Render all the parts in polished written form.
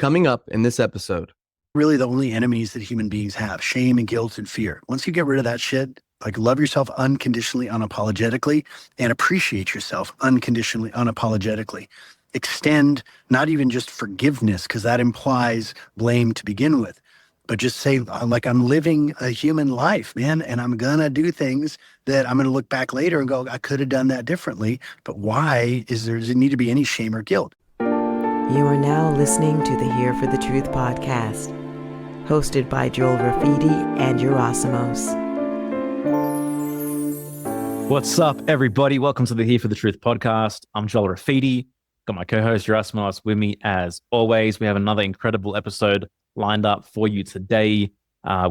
Coming up in this episode. Really the only enemies that human beings have, shame and guilt and fear. Once you get rid of that shit, like love yourself unconditionally, unapologetically, and appreciate yourself unconditionally, unapologetically. Extend not even just forgiveness, because that implies blame to begin with, but just say, like, I'm living a human life, man, and I'm gonna do things that I'm gonna look back later and go, I could have done that differently, but why does there need to be any shame or guilt? You are now listening to the Here for the Truth podcast, hosted by Joel Rafidi and Yerasimos. What's up, everybody? Welcome to the Here for the Truth podcast. I'm Joel Rafidi. Got my co-host Yerasimos with me as always. We have another incredible episode lined up for you today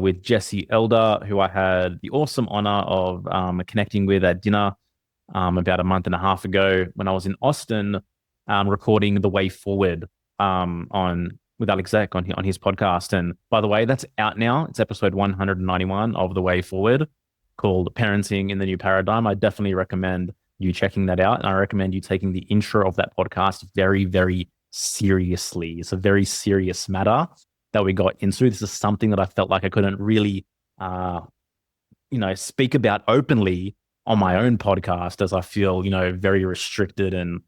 with Jesse Elder, who I had the awesome honor of connecting with at dinner about a month and a half ago when I was in Austin. Recording The Way Forward with Alex Zek on his podcast. And by the way, that's out now. It's episode 191 of The Way Forward, called Parenting in the New Paradigm. I definitely recommend you checking that out. And I recommend you taking the intro of that podcast very, very seriously. It's a very serious matter that we got into. This is something that I felt like I couldn't really, speak about openly on my own podcast, as I feel, very restricted and,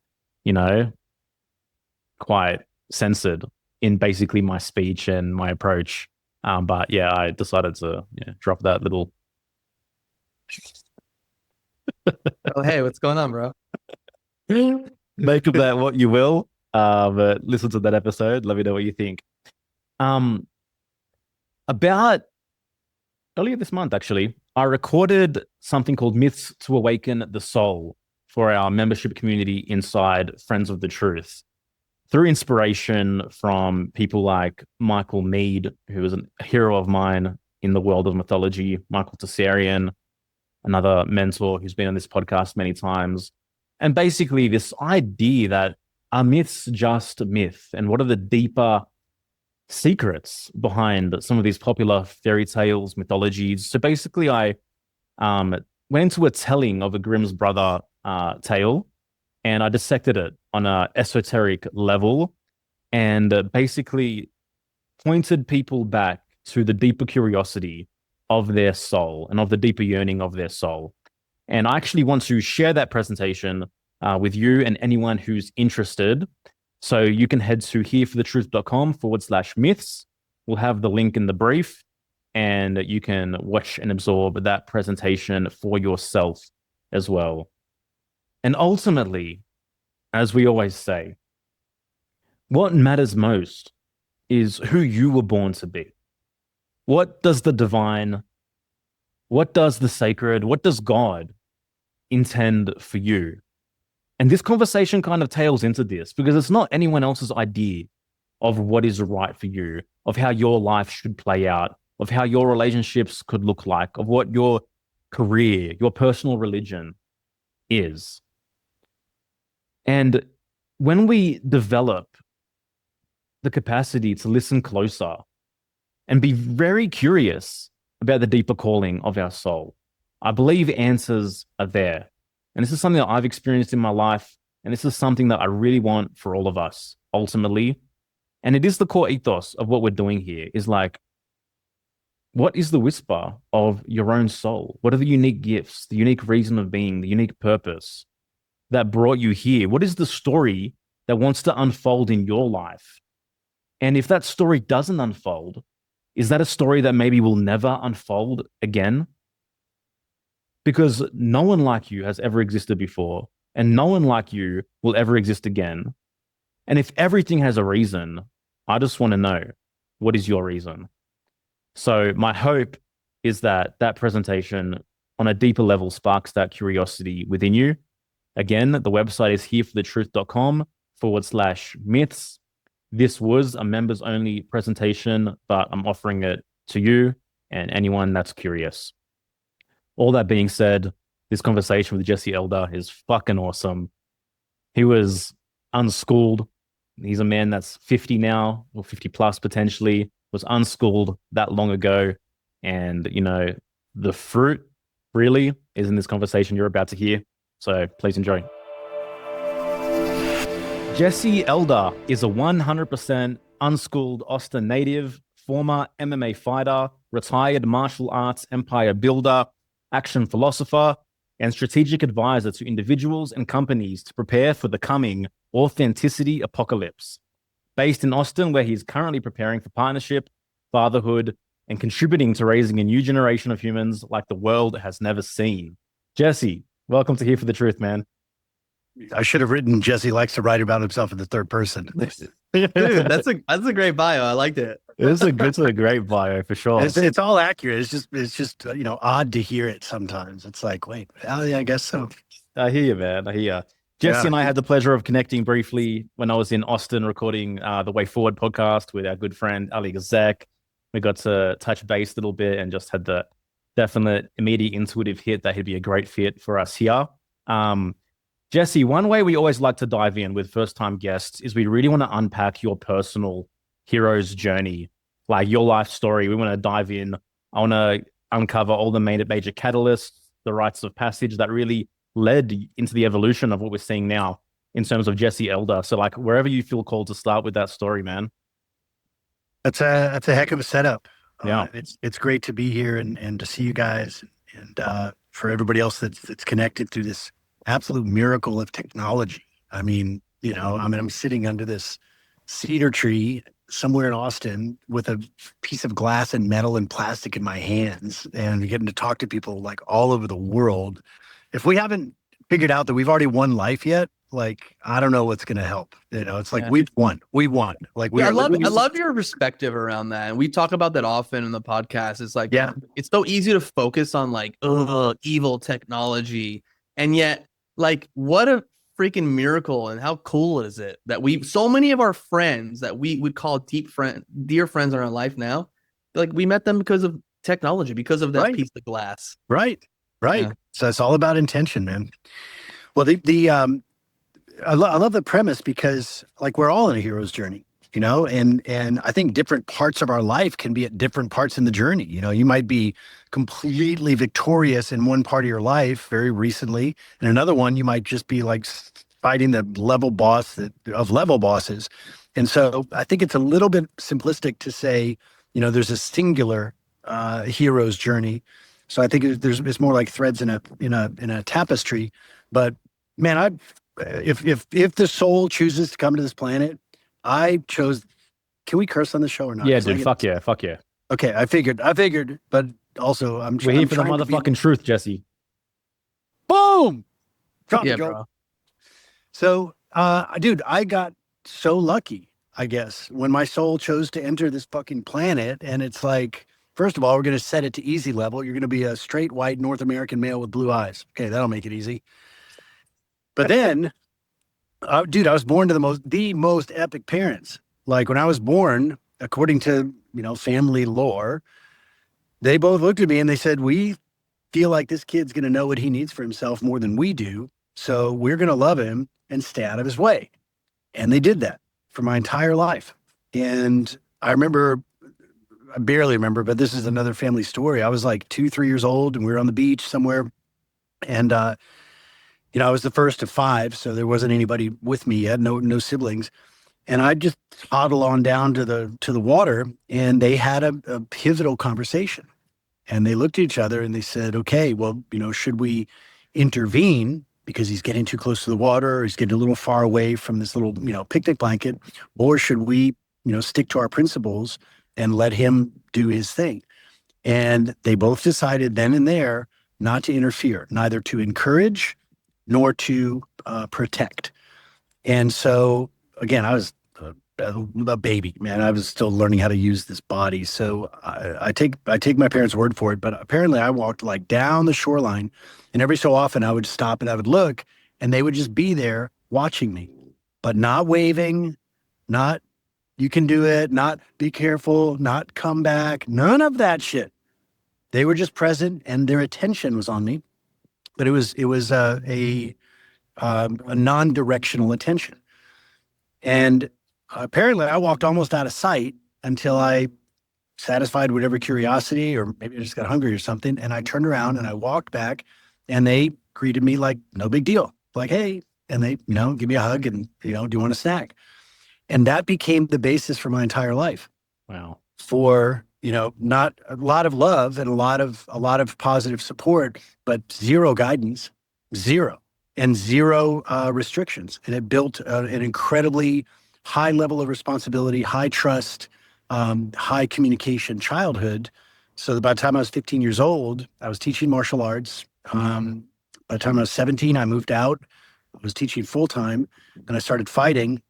quite censored in basically my speech and my approach. But yeah, I decided to drop that little. Oh, hey, what's going on, bro? Make of that what you will. But listen to that episode. Let me know what you think. About earlier this month, actually, I recorded something called Myths to Awaken the Soul for our membership community inside Friends of the Truth, through inspiration from people like Michael Mead, who is a hero of mine in the world of mythology, Michael Tessarian, another mentor who's been on this podcast many times. And basically this idea that are myths just myth? And what are the deeper secrets behind some of these popular fairy tales, mythologies? So basically I went into a telling of a Grimm's Brother tale, and I dissected it on an esoteric level and basically pointed people back to the deeper curiosity of their soul and of the deeper yearning of their soul. And I actually want to share that presentation with you and anyone who's interested. So you can head to hereforthetruth.com/myths. We'll have the link in the brief, and you can watch and absorb that presentation for yourself as well. And ultimately, as we always say, what matters most is who you were born to be. What does the divine, what does the sacred, what does God intend for you? And this conversation kind of tails into this because it's not anyone else's idea of what is right for you, of how your life should play out, of how your relationships could look like, of what your career, your personal religion is. And when we develop the capacity to listen closer and be very curious about the deeper calling of our soul, I believe answers are there. And this is something that I've experienced in my life. And this is something that I really want for all of us, ultimately. And it is the core ethos of what we're doing here, is like, what is the whisper of your own soul? What are the unique gifts, the unique reason of being, the unique purpose that brought you here? What is the story that wants to unfold in your life? And if that story doesn't unfold, is that a story that maybe will never unfold again? Because no one like you has ever existed before, and no one like you will ever exist again. And if everything has a reason, I just want to know, what is your reason? So my hope is that that presentation on a deeper level sparks that curiosity within you. Again, the website is hereforthetruth.com/myths. This was a members only presentation, but I'm offering it to you and anyone that's curious. All that being said, this conversation with Jesse Elder is fucking awesome. He was unschooled. He's a man that's 50 now, or 50 plus potentially, was unschooled that long ago. And, the fruit really is in this conversation you're about to hear. So please enjoy. Jesse Elder is a 100% unschooled Austin native, former MMA fighter, retired martial arts empire builder, action philosopher, and strategic advisor to individuals and companies to prepare for the coming authenticity apocalypse. Based in Austin, where he's currently preparing for partnership, fatherhood, and contributing to raising a new generation of humans like the world has never seen. Jesse, welcome to Here for the Truth, man. I should have written Jesse likes to write about himself in the third person. Dude, that's a great bio. I liked it. It's a great bio for sure. It's all accurate. It's just odd to hear it sometimes. It's like, wait, oh yeah, I guess so. I hear you, man. I hear you. Jesse and I had the pleasure of connecting briefly when I was in Austin recording the Way Forward podcast with our good friend Ali Gazek. We got to touch base a little bit and just had the definite immediate intuitive hit that he'd be a great fit for us here. Jesse, one way we always like to dive in with first-time guests is we really want to unpack your personal hero's journey, like your life story. We want to dive in. I want to uncover all the major catalysts, the rites of passage that really led into the evolution of what we're seeing now in terms of Jesse Elder. So like wherever you feel called to start with that story, man. That's a heck of a setup. Yeah. It's great to be here and to see you guys and for everybody else that's connected through this absolute miracle of technology. I mean, I'm sitting under this cedar tree somewhere in Austin with a piece of glass and metal and plastic in my hands and getting to talk to people like all over the world. If we haven't figured out that we've already won life yet, like, I don't know what's going to help. It's like, we've won. We won. Like, I love your perspective around that. And we talk about that often in the podcast. It's like, it's so easy to focus on like, evil technology. And yet, like, what a freaking miracle, and how cool is it that so many of our friends that we would call dear friends in our life now, like we met them because of technology, because of that piece of glass. Right. Yeah. So it's all about intention, man. Well, I love the premise because like we're all in a hero's journey, and I think different parts of our life can be at different parts in the journey. You might be completely victorious in one part of your life very recently, and another one you might just be like fighting the level boss of level bosses. And so I think it's a little bit simplistic to say, there's a singular hero's journey. So I think it's more like threads in a tapestry. But man, if the soul chooses to come to this planet, I chose. Can we curse on the show or not? Yeah, dude. Fuck yeah. Okay, I figured, but also we're here for the motherfucking truth, Jesse. Boom. Bro. So, dude, I got so lucky, I guess, when my soul chose to enter this fucking planet, and it's like, first of all, we're going to set it to easy level. You're going to be a straight white North American male with blue eyes. Okay, that'll make it easy. But then, dude, I was born to the most epic parents. Like when I was born, according to, family lore, they both looked at me and they said, we feel like this kid's going to know what he needs for himself more than we do. So we're going to love him and stay out of his way. And they did that for my entire life. And I barely remember, but this is another family story. I was like 2-3 years old and we were on the beach somewhere. And, I was the first of 5, so there wasn't anybody with me yet, no siblings. And I just toddle on down to the water, and they had a pivotal conversation. And they looked at each other and they said, okay, well, should we intervene because he's getting too close to the water, or he's getting a little far away from this little, picnic blanket, or should we, stick to our principles and let him do his thing? And they both decided then and there not to interfere, neither to encourage nor to protect. And so, again, I was a baby, man. I was still learning how to use this body. So I take my parents' word for it. But apparently I walked like down the shoreline, and every so often I would stop and I would look, and they would just be there watching me, but not waving, not you can do it, not be careful, not come back, none of that shit. They were just present, and their attention was on me. But it was a non-directional attention. And apparently I walked almost out of sight until I satisfied whatever curiosity, or maybe I just got hungry or something. And I turned around and I walked back, and they greeted me like no big deal. Like, hey, and they, give me a hug and, do you want a snack? And that became the basis for my entire life. Wow. For, not a lot of love and a lot of positive support, but zero guidance, zero, and zero restrictions. And it built an incredibly high level of responsibility, high trust, high communication childhood. So that by the time I was 15 years old, I was teaching martial arts. By the time I was 17, I moved out. I was teaching full time, and I started fighting.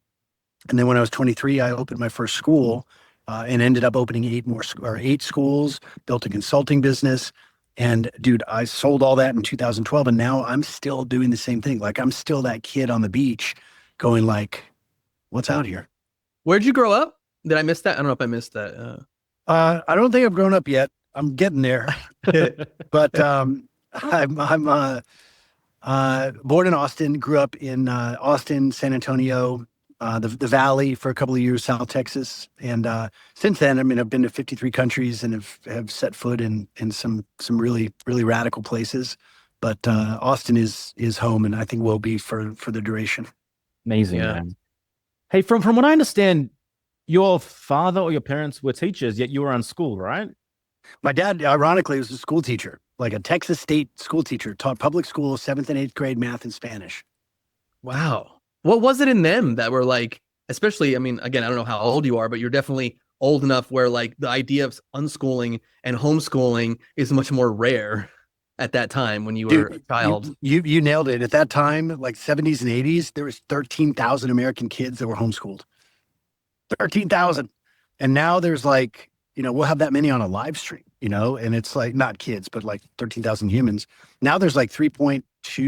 And then when I was 23, I opened my first school, and ended up opening 8 schools, built a consulting business. And dude, I sold all that in 2012. And now I'm still doing the same thing. Like, I'm still that kid on the beach going like, what's out here? Where'd you grow up? Did I miss that? I don't know if I missed that. I don't think I've grown up yet. I'm getting there. But I'm born in Austin, grew up in Austin, San Antonio, the Valley for a couple of years, South Texas. And since then, I've been to 53 countries and have set foot in some really, really radical places. But Austin is home, and I think will be for the duration. Amazing, man. Hey, from what I understand, your father or your parents were teachers, yet you were unschooled, right? My dad, ironically, was a school teacher, like a Texas State school teacher, taught public school, 7th and 8th grade math and Spanish. Wow. What was it in them that were like, especially, again, I don't know how old you are, but you're definitely old enough where like the idea of unschooling and homeschooling is much more rare at that time when you were a child. You nailed it. At that time, like 70s and 80s, there was 13,000 American kids that were homeschooled. 13,000. And now there's like, we'll have that many on a live stream, and it's like not kids, but like 13,000 humans. Now there's like 3.2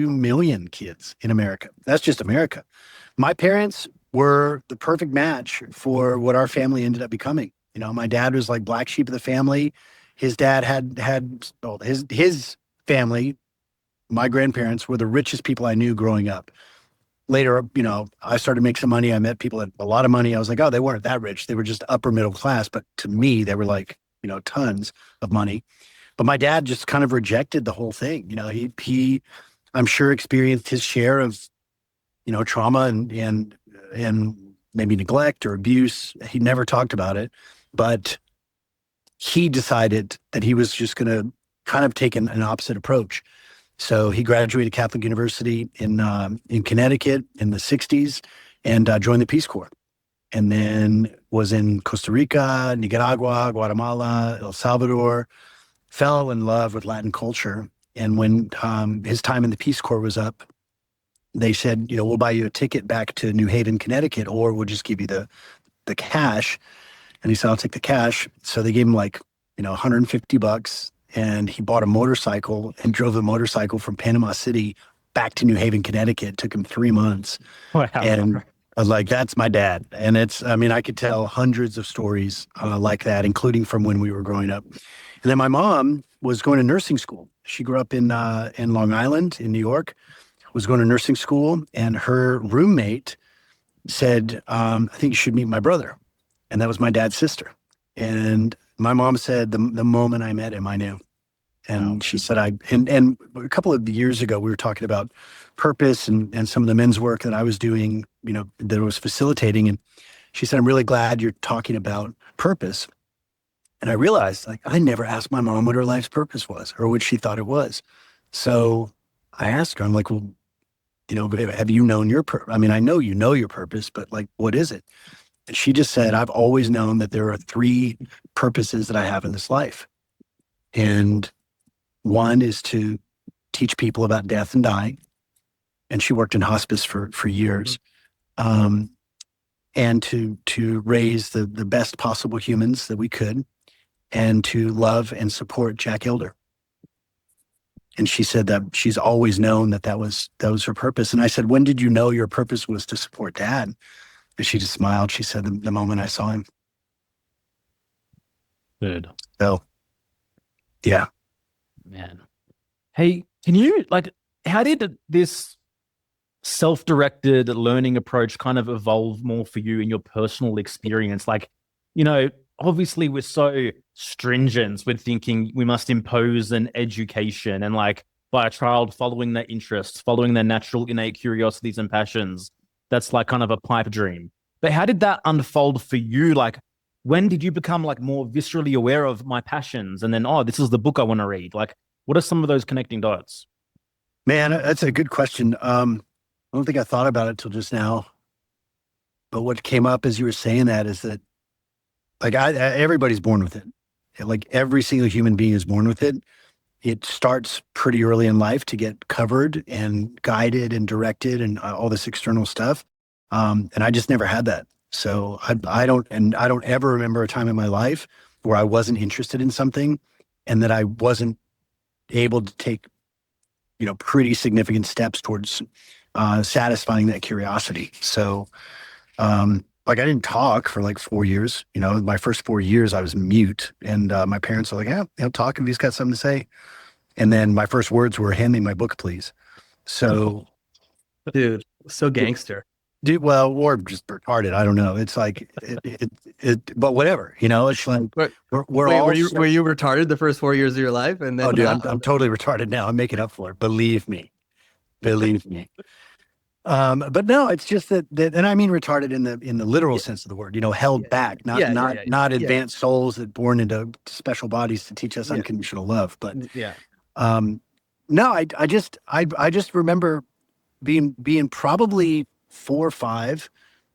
million kids in America. That's just America. My parents were the perfect match for what our family ended up becoming. My dad was like black sheep of the family. His dad had his family, my grandparents were the richest people I knew growing up. Later, I started to make some money. I met people that had a lot of money. I was like, oh, they weren't that rich. They were just upper middle class. But to me, they were like, tons of money. But my dad just kind of rejected the whole thing. He I'm sure experienced his share of, trauma and maybe neglect or abuse. He never talked about it, but he decided that he was just going to kind of take an opposite approach. So he graduated Catholic University in Connecticut in the 60s and joined the Peace Corps. And then was in Costa Rica, Nicaragua, Guatemala, El Salvador, fell in love with Latin culture. And when his time in the Peace Corps was up, they said, we'll buy you a ticket back to New Haven, Connecticut, or we'll just give you the cash. And he said, I'll take the cash. So they gave him like, $150. And he bought a motorcycle and drove the motorcycle from Panama City back to New Haven, Connecticut. It took him 3 months. Wow. And I was like, that's my dad. And I could tell hundreds of stories like that, including from when we were growing up. And then my mom was going to nursing school. She grew up in Long Island in New York, was going to nursing school. And her roommate said, I think you should meet my brother. And that was my dad's sister. And my mom said, the moment I met him, I knew. And she said, and a couple of years ago, we were talking about purpose and some of the men's work that I was doing, that I was facilitating. And she said, I'm really glad you're talking about purpose. And I realized, like, I never asked my mom what her life's purpose was or what she thought it was. So I asked her, I'm like, well, have you known your purpose? I know you know your purpose, but like, what is it? And she just said, I've always known that there are 3 purposes that I have in this life. And one is to teach people about death and dying. And she worked in hospice for years. And to raise the best possible humans that we could, and to love and support Jack Elder. And she said that she's always known that was her purpose. And I said, when did you know your purpose was to support Dad? And she just smiled. She said, the moment I saw him. Good. So, yeah. Man. Hey, can you, how did this self-directed learning approach kind of evolve more for you in your personal experience? Obviously we're so stringent with thinking we must impose an education and by a child following their interests, following their natural innate curiosities and passions. That's like kind of a pipe dream. But how did that unfold for you? Like, when did you become like more viscerally aware of my passions? And then, oh, this is the book I want to read. Like, what are some of those connecting dots? Man, that's a good question. I don't think I thought about it till just now. But what came up as you were saying that is that, like, everybody's born with it. Like, every single human being is born with it. It starts pretty early in life to get covered and guided and directed and all this external stuff. And I just never had that. So I don't ever remember a time in my life where I wasn't interested in something and that I wasn't able to take, pretty significant steps towards satisfying that curiosity. So, like, I didn't talk for like 4 years. My first 4 years I was mute, and my parents were like, "Yeah, talk if he's got something to say." And then my first words were, "Hand me my book, please." So, dude, so gangster. Dude, well, or just retarded. I don't know. It's like, but whatever. It's like we're all. Were you retarded the first 4 years of your life? And then, dude, I'm totally retarded now. I'm making up for it. Believe me. But no, it's just that, and I mean retarded in the literal sense of the word. Held back, not advanced souls that born into special bodies to teach us unconditional love. But no, I just remember being probably 4 or 5,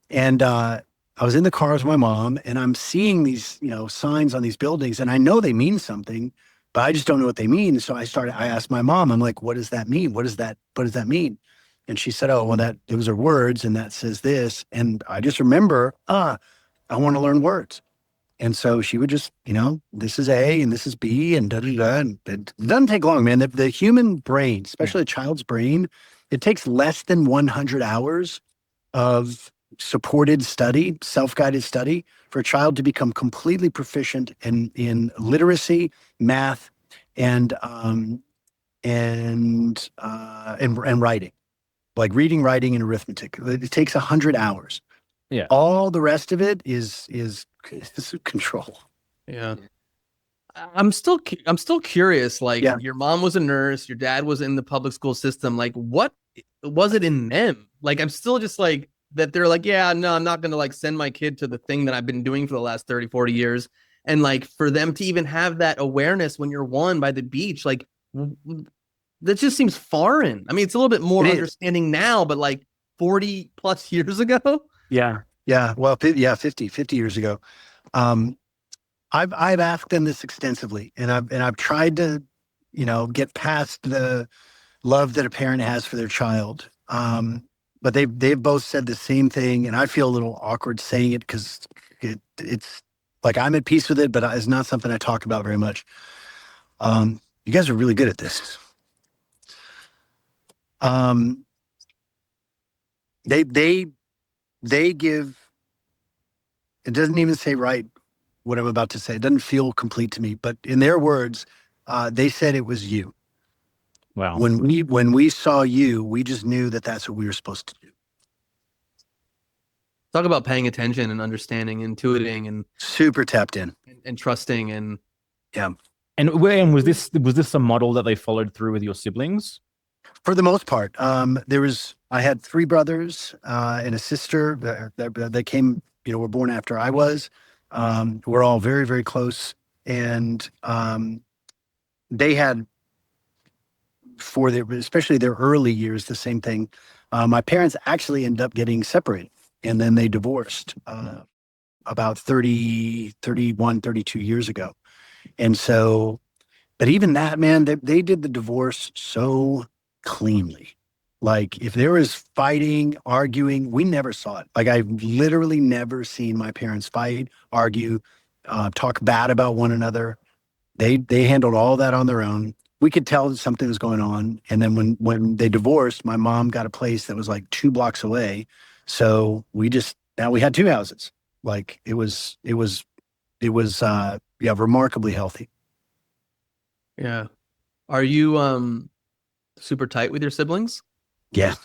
and I was in the car with my mom, and I'm seeing these signs on these buildings, and I know they mean something, but I just don't know what they mean. So I asked my mom, I'm like, "What does that mean? What does that mean?" And she said, "Oh, well, those are words, and that says this." And I just remember, I want to learn words. And so she would just, this is A and this is B and da da da. And it doesn't take long, man. The human brain, especially a child's brain, it takes less than 100 hours of supported study, self-guided study, for a child to become completely proficient in literacy, math, and writing. Like reading, writing, and arithmetic. It takes 100 hours. Yeah. All the rest of it is control. Yeah. I'm still curious. Like, your mom was a nurse, your dad was in the public school system. Like, what was it in them? Like, I'm still just like that. They're like, yeah, no, I'm not going to like send my kid to the thing that I've been doing for the last 30, 40 years. And like, for them to even have that awareness when you're one by the beach, like, that just seems foreign. I mean, it's a little bit more understanding now, but like 40 plus years ago. Yeah. Yeah. Well, 50 years ago. I've asked them this extensively, and I've tried to, get past the love that a parent has for their child. But they've both said the same thing, and I feel a little awkward saying it because it's like I'm at peace with it, but it's not something I talk about very much. You guys are really good at this. They give, it doesn't even say right what I'm about to say. It doesn't feel complete to me, but in their words, they said it was you. Wow. When we saw you, we just knew that that's what we were supposed to do. Talk about paying attention and understanding, intuiting, and super tapped in and trusting. And yeah. And was this a model that they followed through with your siblings? For the most part. I had 3 brothers and a sister that came, were born after I was. We're all very, very close. And they had, especially their early years, the same thing. My parents actually ended up getting separated, and then they divorced about 30, 31, 32 years ago. And so, but even that, man, they did the divorce so cleanly. Like, if there was fighting, arguing, we never saw it. Like, I've literally never seen my parents fight, argue, talk bad about one another. They handled all that on their own. We could tell that something was going on. And then when they divorced, my mom got a place that was like 2 blocks away. So now we had 2 houses. Like, it was remarkably healthy. Yeah. Are you super tight with your siblings? Yeah.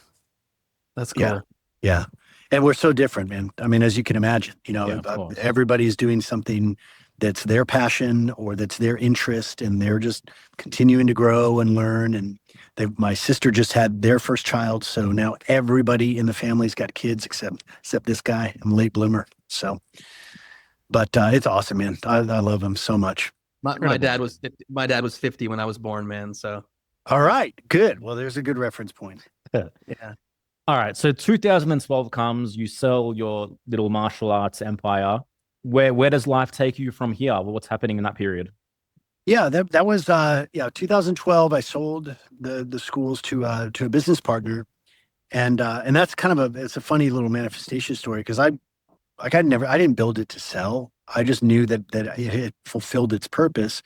That's cool. Yeah. And we're so different, man. I mean, as you can imagine, everybody's doing something that's their passion or that's their interest, and they're just continuing to grow and learn. And my sister just had their first child, so now everybody in the family's got kids except this guy. I'm a late bloomer, so. But it's awesome, man. I love him so much. My dad was 50 when I was born, man. So all right, good. Well, there's a good reference point. Yeah. All right. So 2012 comes, you sell your little martial arts empire. Where does life take you from here? What's happening in that period? Yeah, that was 2012. I sold the schools to a business partner, and that's kind of it's a funny little manifestation story, because I didn't build it to sell. I just knew that it had fulfilled its purpose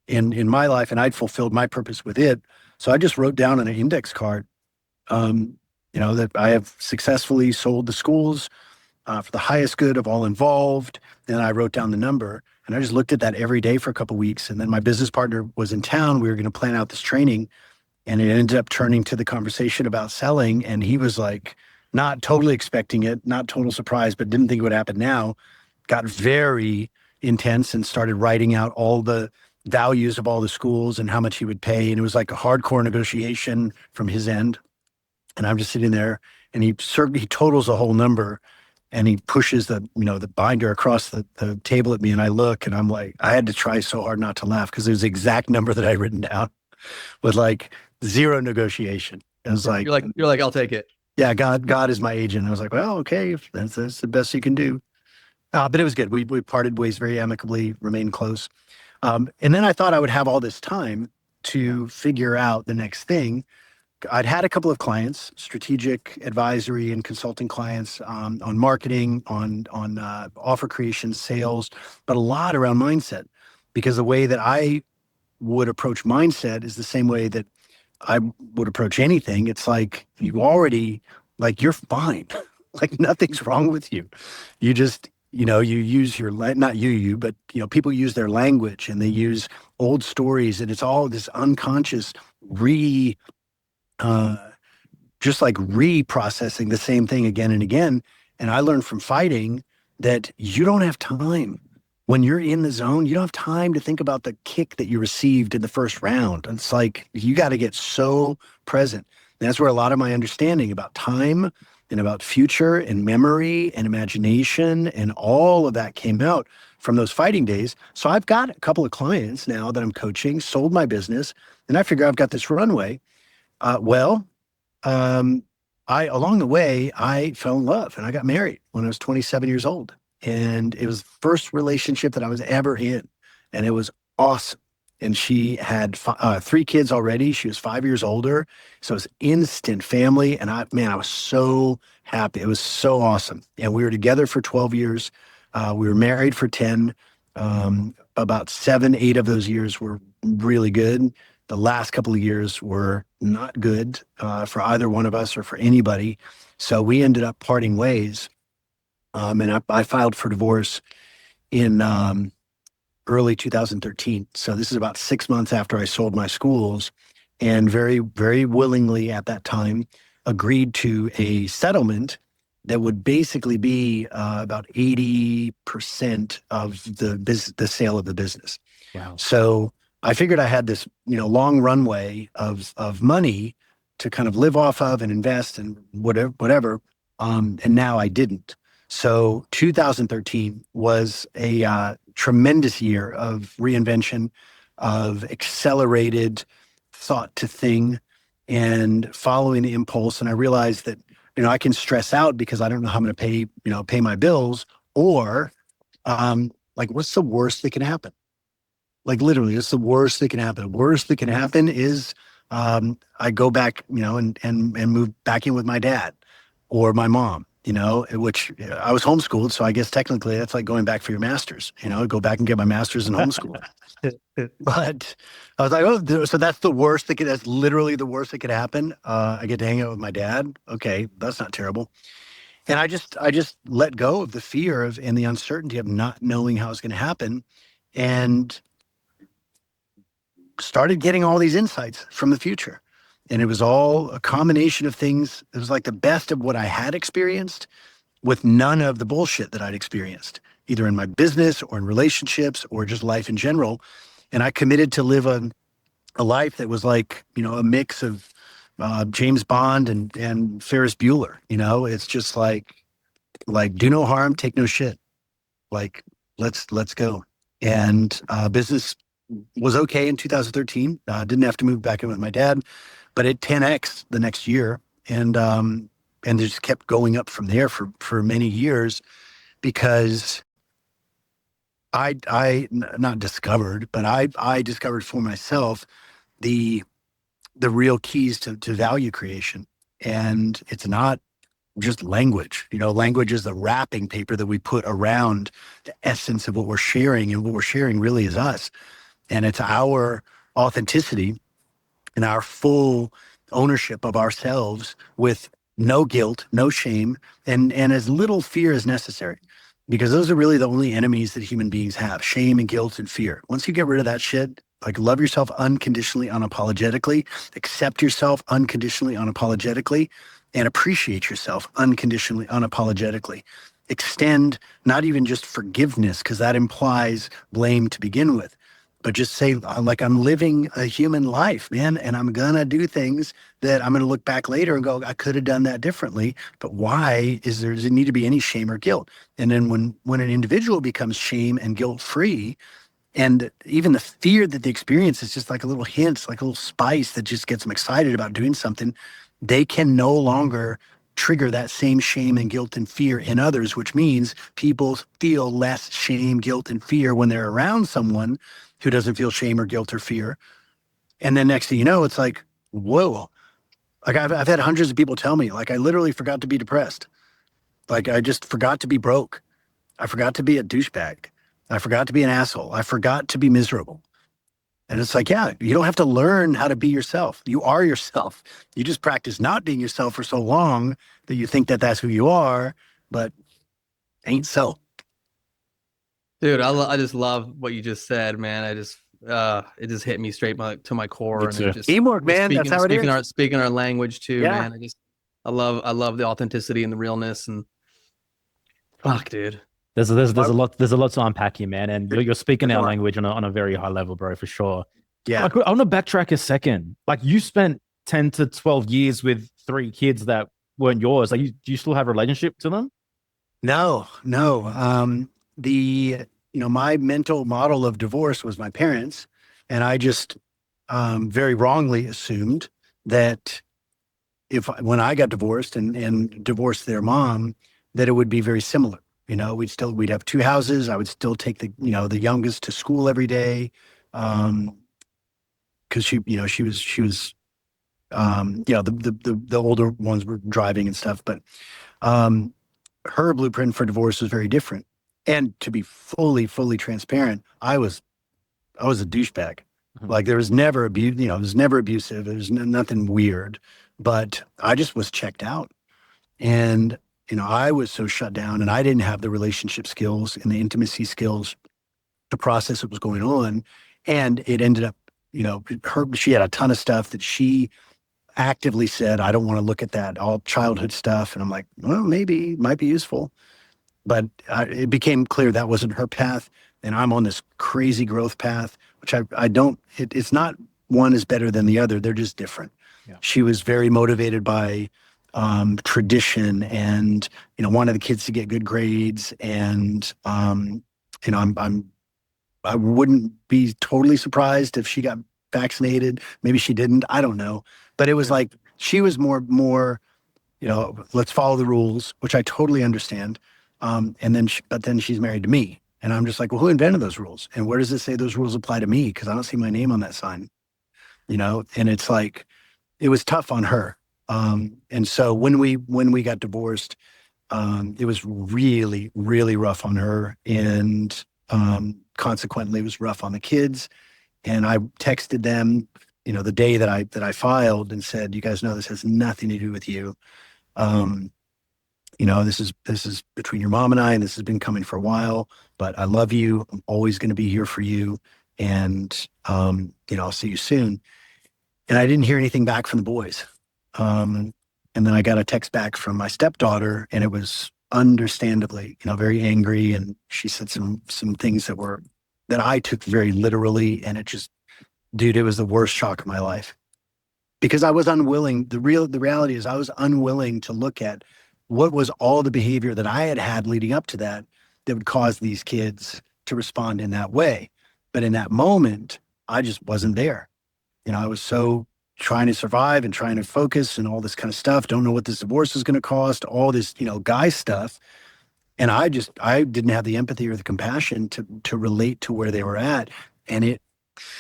in my life, and I'd fulfilled my purpose with it. So I just wrote down on an index card, that I have successfully sold the schools for the highest good of all involved. And I wrote down the number, and I just looked at that every day for a couple of weeks. And then my business partner was in town. We were going to plan out this training, and it ended up turning to the conversation about selling. And he was like, not totally expecting it, not total surprise, but didn't think it would happen now. Got very intense and started writing out all the values of all the schools and how much he would pay. And it was like a hardcore negotiation from his end. And I'm just sitting there, and he totals the whole number, and he pushes the binder across the table at me. And I look, and I'm like, I had to try so hard not to laugh, because it was the exact number that I written down with like zero negotiation. It was like, you're like, I'll take it. Yeah, God is my agent. I was like, well, okay, if that's the best you can do. But it was good. We parted ways very amicably, remained close. And then I thought I would have all this time to figure out the next thing. I'd had a couple of clients, strategic advisory and consulting clients, on marketing, on offer creation, sales, but a lot around mindset, because the way that I would approach mindset is the same way that I would approach anything. It's like, you're fine. Like, nothing's wrong with you. You just, you use not you, but, people use their language, and they use old stories, and it's all this unconscious reprocessing the same thing again and again. And I learned from fighting that you don't have time. When you're in the zone, you don't have time to think about the kick that you received in the first round. It's like, you got to get so present. And that's where a lot of my understanding about time and about future and memory and imagination and all of that came out from those fighting days. So I've got a couple of clients now that I'm coaching, sold my business, and I figure I've got this runway. Along the way, I fell in love, and I got married when I was 27 years old. And it was the first relationship that I was ever in. And it was awesome. And she had 3 kids already. She was 5 years older. So it was instant family. And I was so happy. It was so awesome. And we were together for 12 years. We were married for 10. About 7, 8 of those years were really good. The last couple of years were not good for either one of us or for anybody. So we ended up parting ways. And I filed for divorce in early 2013. So this is about 6 months after I sold my schools, and very, very willingly at that time agreed to a settlement that would basically be about 80% of the sale of the business. Wow. So I figured I had this, long runway of money to kind of live off of and invest and whatever. And now I didn't. So 2013 was a tremendous year of reinvention, of accelerated thought to thing and following the impulse. And I realized that, I can stress out because I don't know how I'm going to pay my bills, or what's the worst that can happen? Like, literally, it's the worst that can happen. The worst that can happen is I go back, and move back in with my dad or my mom, which I was homeschooled. So I guess technically that's like going back for your master's, go back and get my master's in homeschool. But I was like, oh, so that's that's literally the worst that could happen. I get to hang out with my dad. Okay, that's not terrible. And I just let go of the fear and the uncertainty of not knowing how it's going to happen, and started getting all these insights from the future. And it was all a combination of things. It was like the best of what I had experienced with none of the bullshit that I'd experienced. either in my business or in relationships or just life in general. And I committed to live a life that was like, a mix of James Bond and Ferris Bueller. It's just like do no harm, take no shit. Like, let's go. And business was okay in 2013. Didn't have to move back in with my dad, but it 10x the next year, and it just kept going up from there for many years, because I not discovered, but I discovered for myself the real keys to value creation. And it's not just language. Language is the wrapping paper that we put around the essence of what we're sharing, and what we're sharing really is us. And it's our authenticity and our full ownership of ourselves, with no guilt, no shame, and as little fear as necessary. Because those are really the only enemies that human beings have: shame and guilt and fear. Once you get rid of that shit, like, love yourself unconditionally, unapologetically, accept yourself unconditionally, unapologetically, and appreciate yourself unconditionally, unapologetically. Extend not even just forgiveness, because that implies blame to begin with, but just say, like, I'm living a human life, man, and I'm gonna do things that I'm gonna look back later and go, I could have done that differently. But why does there need to be any shame or guilt? And then when an individual becomes shame and guilt free, and even the fear that they experience is just like a little hint, like a little spice that just gets them excited about doing something, they can no longer trigger that same shame and guilt and fear in others, which means people feel less shame, guilt, and fear when they're around someone who doesn't feel shame or guilt or fear. And then next thing you know, it's like, whoa. Like, I've had hundreds of people tell me, like, I literally forgot to be depressed. Like, I just forgot to be broke. I forgot to be a douchebag. I forgot to be an asshole. I forgot to be miserable. And it's like, yeah, you don't have to learn how to be yourself. You are yourself. You just practice not being yourself for so long that you think that that's who you are, but ain't so. Dude, I just love what you just said, man. It just hit me straight to my core. And it just teamwork, man. That's how it is. Speaking our language too, Yeah. man. I love the authenticity and the realness, and fuck, dude. There's a lot to unpack here, man. And you're speaking our language on a very high level, bro, for sure. Yeah. Like, I want to backtrack a second. Like, you spent 10 to 12 years with 3 kids that weren't yours. Like, do you still have a relationship to them? No. My mental model of divorce was my parents. And I just very wrongly assumed that when I got divorced and divorced their mom, that it would be very similar. We'd have 2 houses. I would still take the youngest to school every day. Cause she was the older ones were driving and stuff, but her blueprint for divorce was very different. And to be fully transparent, I was a douchebag. Mm-hmm. Like, there was never abuse, it was never abusive. There was nothing weird, but I just was checked out. And, I was so shut down, and I didn't have the relationship skills and the intimacy skills to process what was going on. And it ended up, she had a ton of stuff that she actively said, I don't want to look at that, all childhood stuff. And I'm like, well, maybe it might be useful. But it became clear that wasn't her path. And I'm on this crazy growth path, which I don't, it's not one is better than the other. They're just different. Yeah. She was very motivated by tradition and, wanted the kids to get good grades. And, I wouldn't be totally surprised if she got vaccinated. Maybe she didn't. I don't know. But it was like, she was more, let's follow the rules, which I totally understand. But then she's married to me. And I'm just like, well, who invented those rules? And where does it say those rules apply to me? Because I don't see my name on that sign, and it's like, it was tough on her. And so when we got divorced, it was really, really rough on her. And consequently, it was rough on the kids. And I texted them, the day that I filed, and said, you guys know this has nothing to do with you. This is between your mom and I, and this has been coming for a while, but I love you. I'm always going to be here for you. And, I'll see you soon. And I didn't hear anything back from the boys. And then I got a text back from my stepdaughter, and it was understandably, very angry. And she said some things that I took very literally. And it just, dude, it was the worst shock of my life because I was unwilling. The reality is I was unwilling to look at what was all the behavior that I had leading up to that would cause these kids to respond in that way. But in that moment, I just wasn't there. I was so trying to survive and trying to focus and all this kind of stuff. Don't know what this divorce is going to cost, all this, guy stuff. And I didn't have the empathy or the compassion to relate to where they were at. And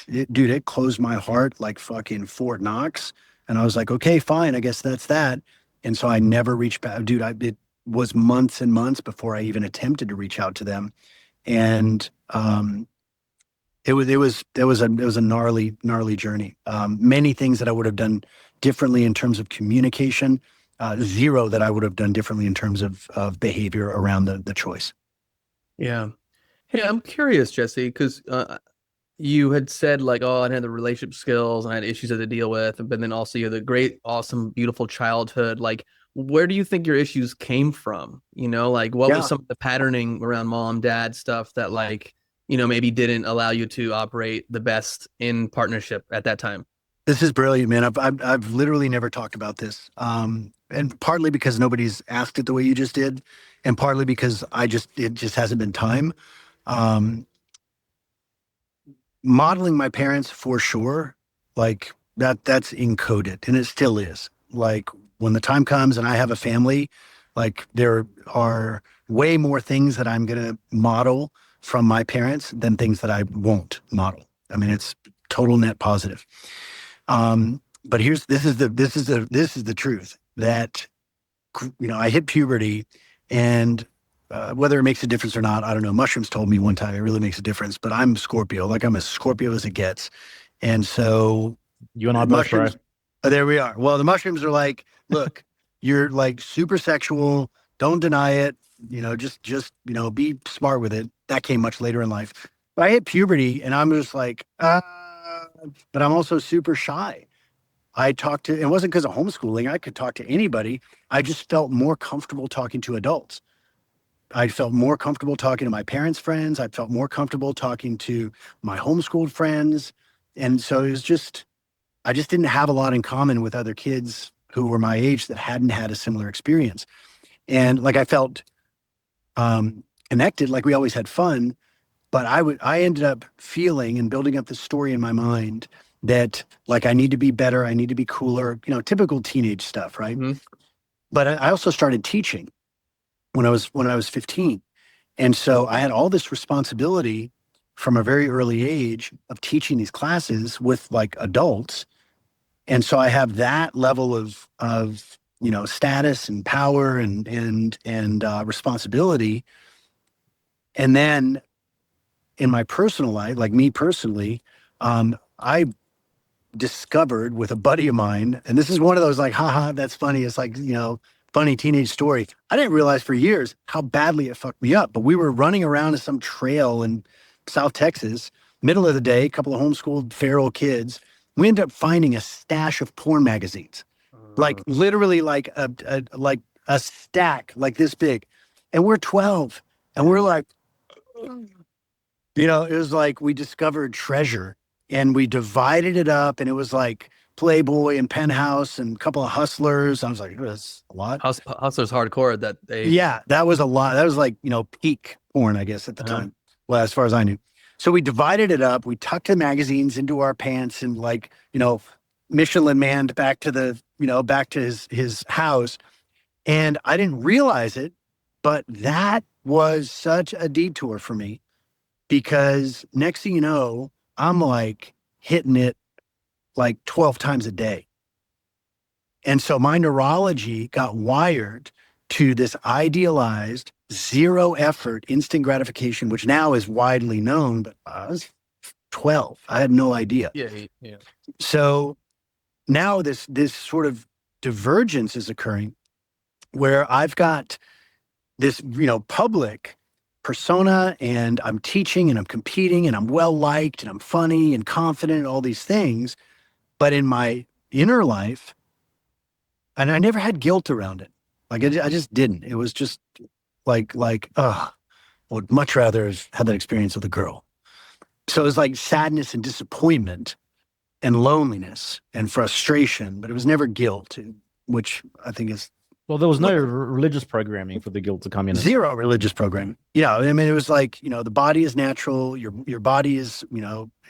it closed my heart like fucking Fort Knox. And I was like, okay, fine. I guess that's that. And so I never reached back. Dude, it was months and months before I even attempted to reach out to them. And, it was a gnarly journey. Many things that I would have done differently in terms of communication, zero that I would have done differently in terms of behavior around the choice. Yeah. Hey, I'm curious, Jesse, because you had said like, oh, I had the relationship skills and I had issues I had to deal with, but then also you had the great, awesome, beautiful childhood. Like, where do you think your issues came from? Like what was some of the patterning around mom, dad stuff that like, maybe didn't allow you to operate the best in partnership at that time? This is brilliant, man. I've literally never talked about this. And partly because nobody's asked it the way you just did, and partly because it just hasn't been time. Modeling my parents for sure, like that's encoded, and it still is. Like when the time comes and I have a family, like there are way more things that I'm going to model from my parents than things that I won't model. I mean, it's total net positive. But this is the truth that, I hit puberty, and whether it makes a difference or not, I don't know. Mushrooms told me one time it really makes a difference, but I'm Scorpio, like I'm as Scorpio as it gets. And so you and I both, bro. There we are. Well, the mushrooms are like, look, you're like super sexual. Don't deny it. Just be smart with it. That came much later in life. But I hit puberty and I'm just like, but I'm also super shy. It wasn't because of homeschooling. I could talk to anybody. I just felt more comfortable talking to adults. I felt more comfortable talking to my parents' friends. I felt more comfortable talking to my homeschooled friends. And so it was I just didn't have a lot in common with other kids who were my age that hadn't had a similar experience. And like I felt connected, like we always had fun, but I ended up feeling and building up this story in my mind that like I need to be better, I need to be cooler, typical teenage stuff, right? Mm-hmm. But I also started teaching when I was 15. And so I had all this responsibility from a very early age of teaching these classes with like adults. And so I have that level of status and power and responsibility. And then in my personal life, like me personally, I discovered with a buddy of mine, and this is one of those like, haha, that's funny. It's like, funny teenage story. I didn't realize for years how badly it fucked me up, but we were running around in some trail in South Texas, middle of the day, a couple of homeschooled feral kids. We ended up finding a stash of porn magazines, like literally like a stack like this big. And we're 12 and we're like, it was like we discovered treasure and we divided it up, and it was like Playboy and Penthouse and a couple of Hustlers. I was like, that's a lot. Hustlers hardcore that they. Yeah, that was a lot. That was like, peak porn, I guess, at the time. Well, as far as I knew. So we divided it up. We tucked the magazines into our pants and like, Michelin manned back to back to his house. And I didn't realize it, but that was such a detour for me because next thing you know, I'm like hitting it like 12 times a day. And so my neurology got wired to this idealized, zero effort, instant gratification, which now is widely known, but I was 12. I had no idea. Yeah. So now this sort of divergence is occurring where I've got this, public persona and I'm teaching and I'm competing and I'm well liked and I'm funny and confident and all these things. But in my inner life, and I never had guilt around it. Like I just didn't. It was just would much rather have had that experience with a girl. So it was like sadness and disappointment and loneliness and frustration, but it was never guilt, which I think is Well, there was no religious programming for the guilt to come in. Zero religious programming. Yeah, I mean, it was like, the body is natural. Your body is,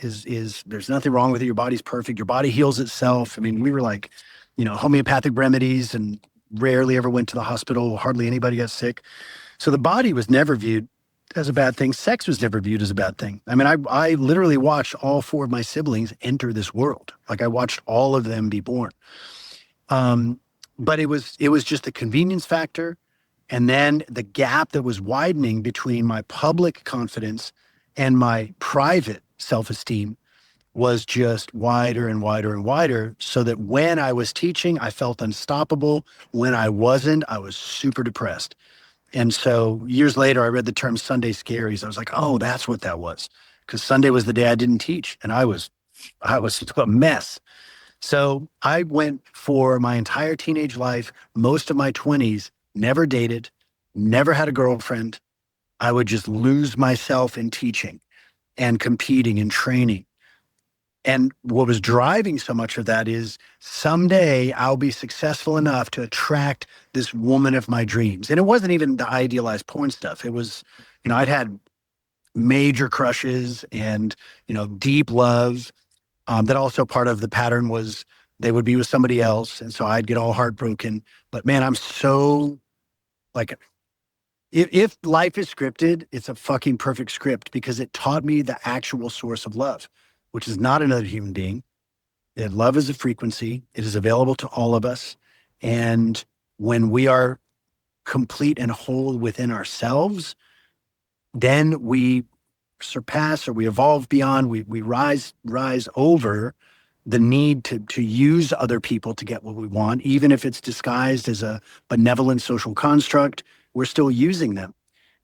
is there's nothing wrong with it. Your body's perfect. Your body heals itself. I mean, we were like, homeopathic remedies and rarely ever went to the hospital. Hardly anybody got sick. So the body was never viewed as a bad thing. Sex was never viewed as a bad thing. I mean, I literally watched all 4 of my siblings enter this world. Like I watched all of them be born. But it was just a convenience factor. And then the gap that was widening between my public confidence and my private self-esteem was just wider and wider and wider, so that when I was teaching, I felt unstoppable. When I wasn't, I was super depressed. And so years later, I read the term Sunday scaries. I was like, oh, that's what that was. Because Sunday was the day I didn't teach. And I was a mess. So I went for my entire teenage life, most of my 20s, never dated, never had a girlfriend. I would just lose myself in teaching and competing and training. And what was driving so much of that is someday I'll be successful enough to attract this woman of my dreams. And it wasn't even the idealized porn stuff. It was, I'd had major crushes and, deep love. That also part of the pattern was they would be with somebody else. And so I'd get all heartbroken. But man, I'm so like, if life is scripted, it's a fucking perfect script, because it taught me the actual source of love, which is not another human being. That love is a frequency. It is available to all of us. And when we are complete and whole within ourselves, then we surpass, or we evolve beyond, we rise over the need to use other people to get what we want. Even if it's disguised as a benevolent social construct, we're still using them.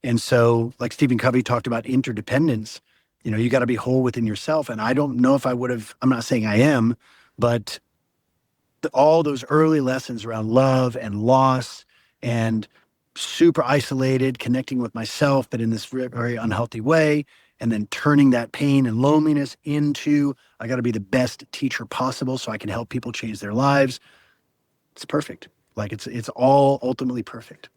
And so, like Stephen Covey talked about interdependence, you got to be whole within yourself. And I don't know if I would have, I'm not saying I am, but all those early lessons around love and loss and super isolated, connecting with myself, but in this very unhealthy way, and then turning that pain and loneliness into, I got to be the best teacher possible so I can help people change their lives. It's perfect. Like it's all ultimately perfect.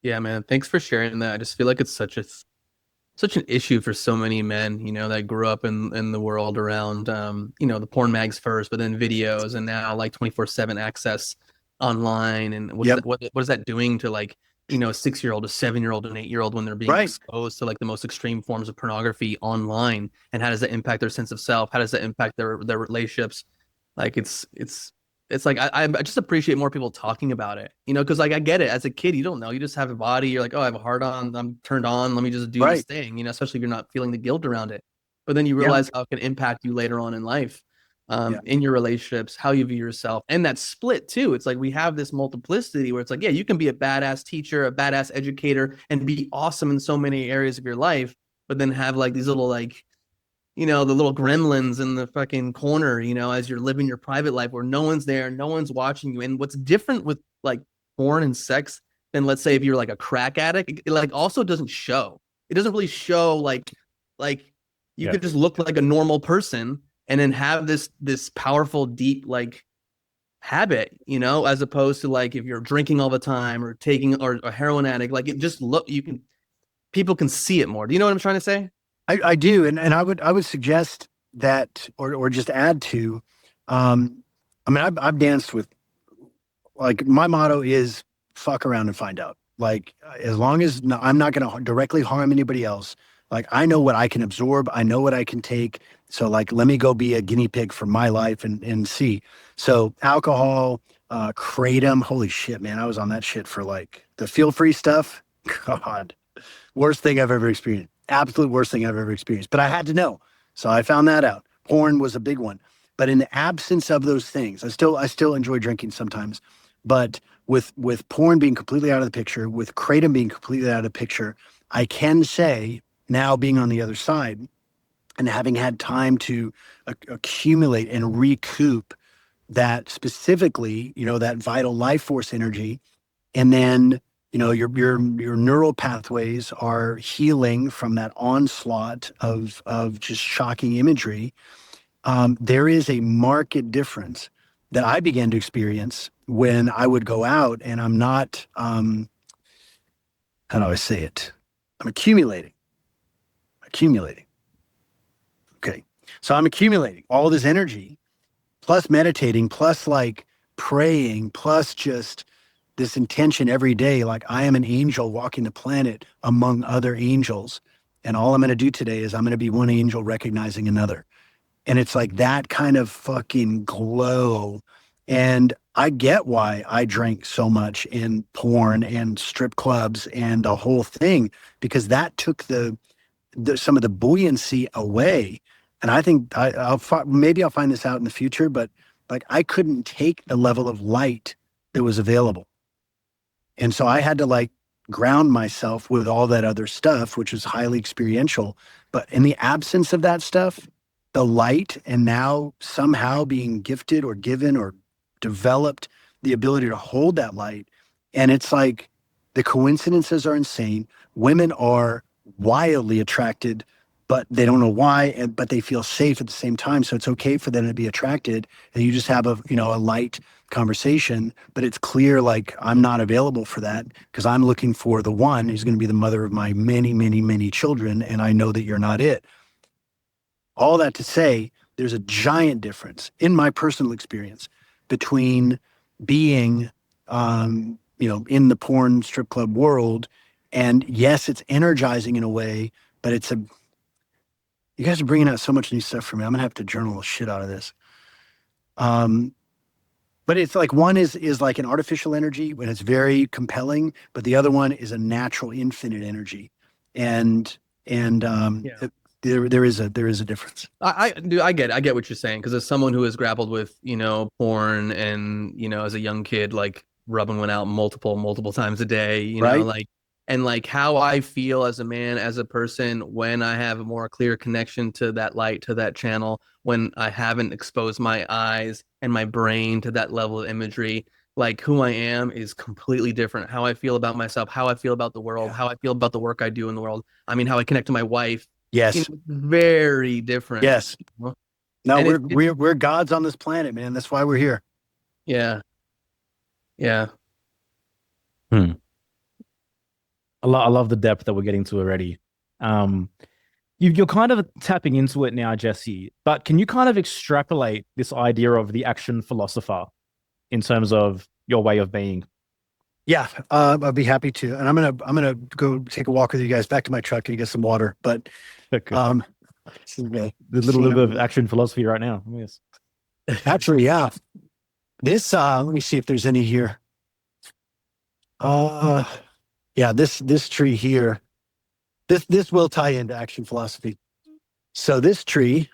Yeah, man. Thanks for sharing that. I just feel like it's such an issue for so many men, that grew up in the world around, the porn mags first, but then videos, and now like 24/7 access online. And what is that doing to like, a 6-year-old, a 7-year-old, an 8-year-old when they're being exposed to like the most extreme forms of pornography online? And how does that impact their sense of self? How does that impact their relationships? Like it's like I just appreciate more people talking about it, because like I get it. As a kid, you don't know. You just have a body. You're like, oh, I have a heart on. I'm turned on. Let me just do this thing, especially if you're not feeling the guilt around it. But then you realize how it can impact you later on in life, in your relationships, how you view yourself, and that split too. It's like we have this multiplicity where it's like, yeah, you can be a badass teacher, a badass educator, and be awesome in so many areas of your life, but then have like these little like, the little gremlins in the fucking corner, as you're living your private life where no one's there, no one's watching you. And what's different with like porn and sex than, let's say, if you're like a crack addict, it like also doesn't show. It doesn't really show like you could just look like a normal person and then have this powerful, deep like habit, as opposed to like if you're drinking all the time or taking or a heroin addict, like it just people can see it more. Do you know what I'm trying to say? I do. And I would suggest that, or just add to, I mean, I've danced with, like, my motto is fuck around and find out. Like, as long as I'm not going to directly harm anybody else, like, I know what I can absorb. I know what I can take. So like, let me go be a guinea pig for my life and see. So alcohol, kratom, holy shit, man. I was on that shit for like the feel-free stuff. God, worst thing I've ever experienced. Absolute worst thing I've ever experienced, but I had to know. So I found that out. Porn was a big one, but in the absence of those things, I still enjoy drinking sometimes, but with porn being completely out of the picture, with kratom being completely out of the picture, I can say now, being on the other side and having had time to accumulate and recoup that, specifically, that vital life force energy, and then your neural pathways are healing from that onslaught of just shocking imagery. There is a marked difference that I began to experience when I would go out and I'm not, how do I say it? I'm accumulating. Okay. So I'm accumulating all this energy, plus meditating, plus like praying, plus just this intention every day. Like I am an angel walking the planet among other angels. And all I'm going to do today is I'm going to be one angel recognizing another. And it's like that kind of fucking glow. And I get why I drank so much in porn and strip clubs and the whole thing, because that took some of the buoyancy away. And I think maybe I'll find this out in the future, but like I couldn't take the level of light that was available. And so I had to like ground myself with all that other stuff, which was highly experiential. But in the absence of that stuff, the light, and now somehow being gifted or given or developed the ability to hold that light. And it's like the coincidences are insane. Women are wildly attracted, but they don't know why, but they feel safe at the same time. So it's okay for them to be attracted. And you just have a light conversation, but it's clear like I'm not available for that because I'm looking for the one who's going to be the mother of my many, many, many children. And I know that you're not it. All that to say, there's a giant difference in my personal experience between being, in the porn strip club world. And yes, it's energizing in a way, but you guys are bringing out so much new stuff for me. I'm gonna have to journal the shit out of this. But it's like one is like an artificial energy when it's very compelling, but the other one is a natural infinite energy. And there is a difference. I get what you're saying, because as someone who has grappled with porn and as a young kid, like rubbing one out multiple times a day, Right? like how I feel as a man, as a person, when I have a more clear connection to that light, to that channel, when I haven't exposed my eyes and my brain to that level of imagery, like who I am is completely different. How I feel about myself, how I feel about the world, how I feel about the work I do in the world. I mean, how I connect to my wife. Yes. Very different. Yes. No, we're gods on this planet, man. That's why we're here. Yeah. I love the depth that we're getting to already. You're kind of tapping into it now, Jesse, but can you kind of extrapolate this idea of the action philosopher in terms of your way of being? Yeah, I'd be happy to. And I'm gonna go take a walk with you guys back to my truck and get some water. But the little bit of action philosophy right now. Yes. Actually, yeah. This let me see if there's any here. This tree here. This will tie into action philosophy. So this tree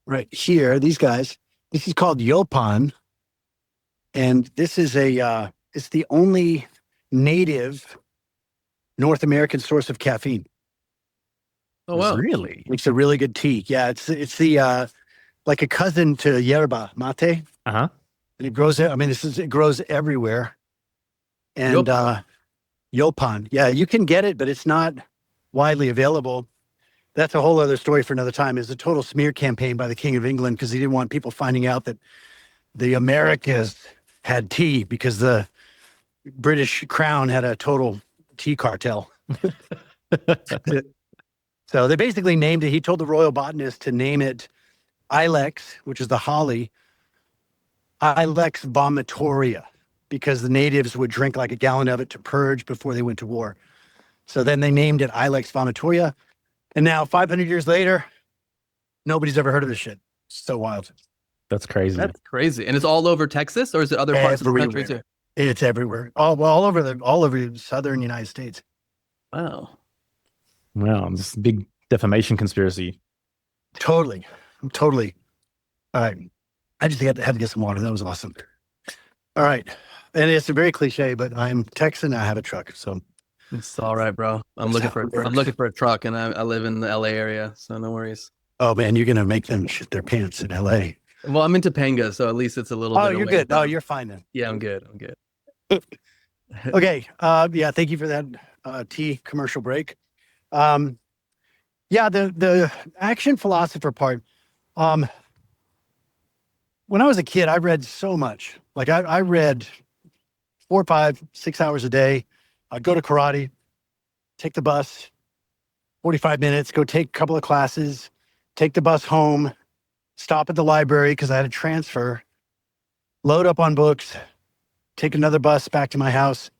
right here, these guys, this is called Yopan. And this is it's the only native North American source of caffeine. Oh, wow. Really? Makes a really good tea. Yeah, it's the like a cousin to yerba mate. Uh-huh. And it grows, it grows everywhere. And Yopan. Yeah, you can get it, but it's not widely available. That's a whole other story for another time. It's a total smear campaign by the King of England because he didn't want people finding out that the Americas had tea because the British Crown had a total tea cartel. So they basically named it. He told the royal botanist to name it Ilex, which is the holly, Ilex vomitoria, because the natives would drink like a gallon of it to purge before they went to war. So then they named it Ilex vomitoria. And now 500 years later, nobody's ever heard of this shit. It's so wild. That's crazy. That's crazy. And it's all over Texas, or is it other parts of the country too? It's everywhere. All over the southern United States. Wow. Wow, this big defamation conspiracy. Totally. All right. I just had to get some water. That was awesome. All right. And it's a very cliche, but I'm Texan. I have a truck. So it's all right, bro. I'm looking for a truck, and I live in the LA area, so no worries. Oh man, you're gonna make them shit their pants in LA. Well, I'm in Topanga, so at least it's a little bit. Oh, you're good. Oh, you're fine then. Yeah, I'm good. Okay. Yeah. Thank you for that tea commercial break. Yeah. The action philosopher part. When I was a kid, I read so much. Like I read 4, 5, 6 hours a day. I'd go to karate, take the bus, 45 minutes, go take a couple of classes, take the bus home, stop at the library because I had a transfer, load up on books, take another bus back to my house,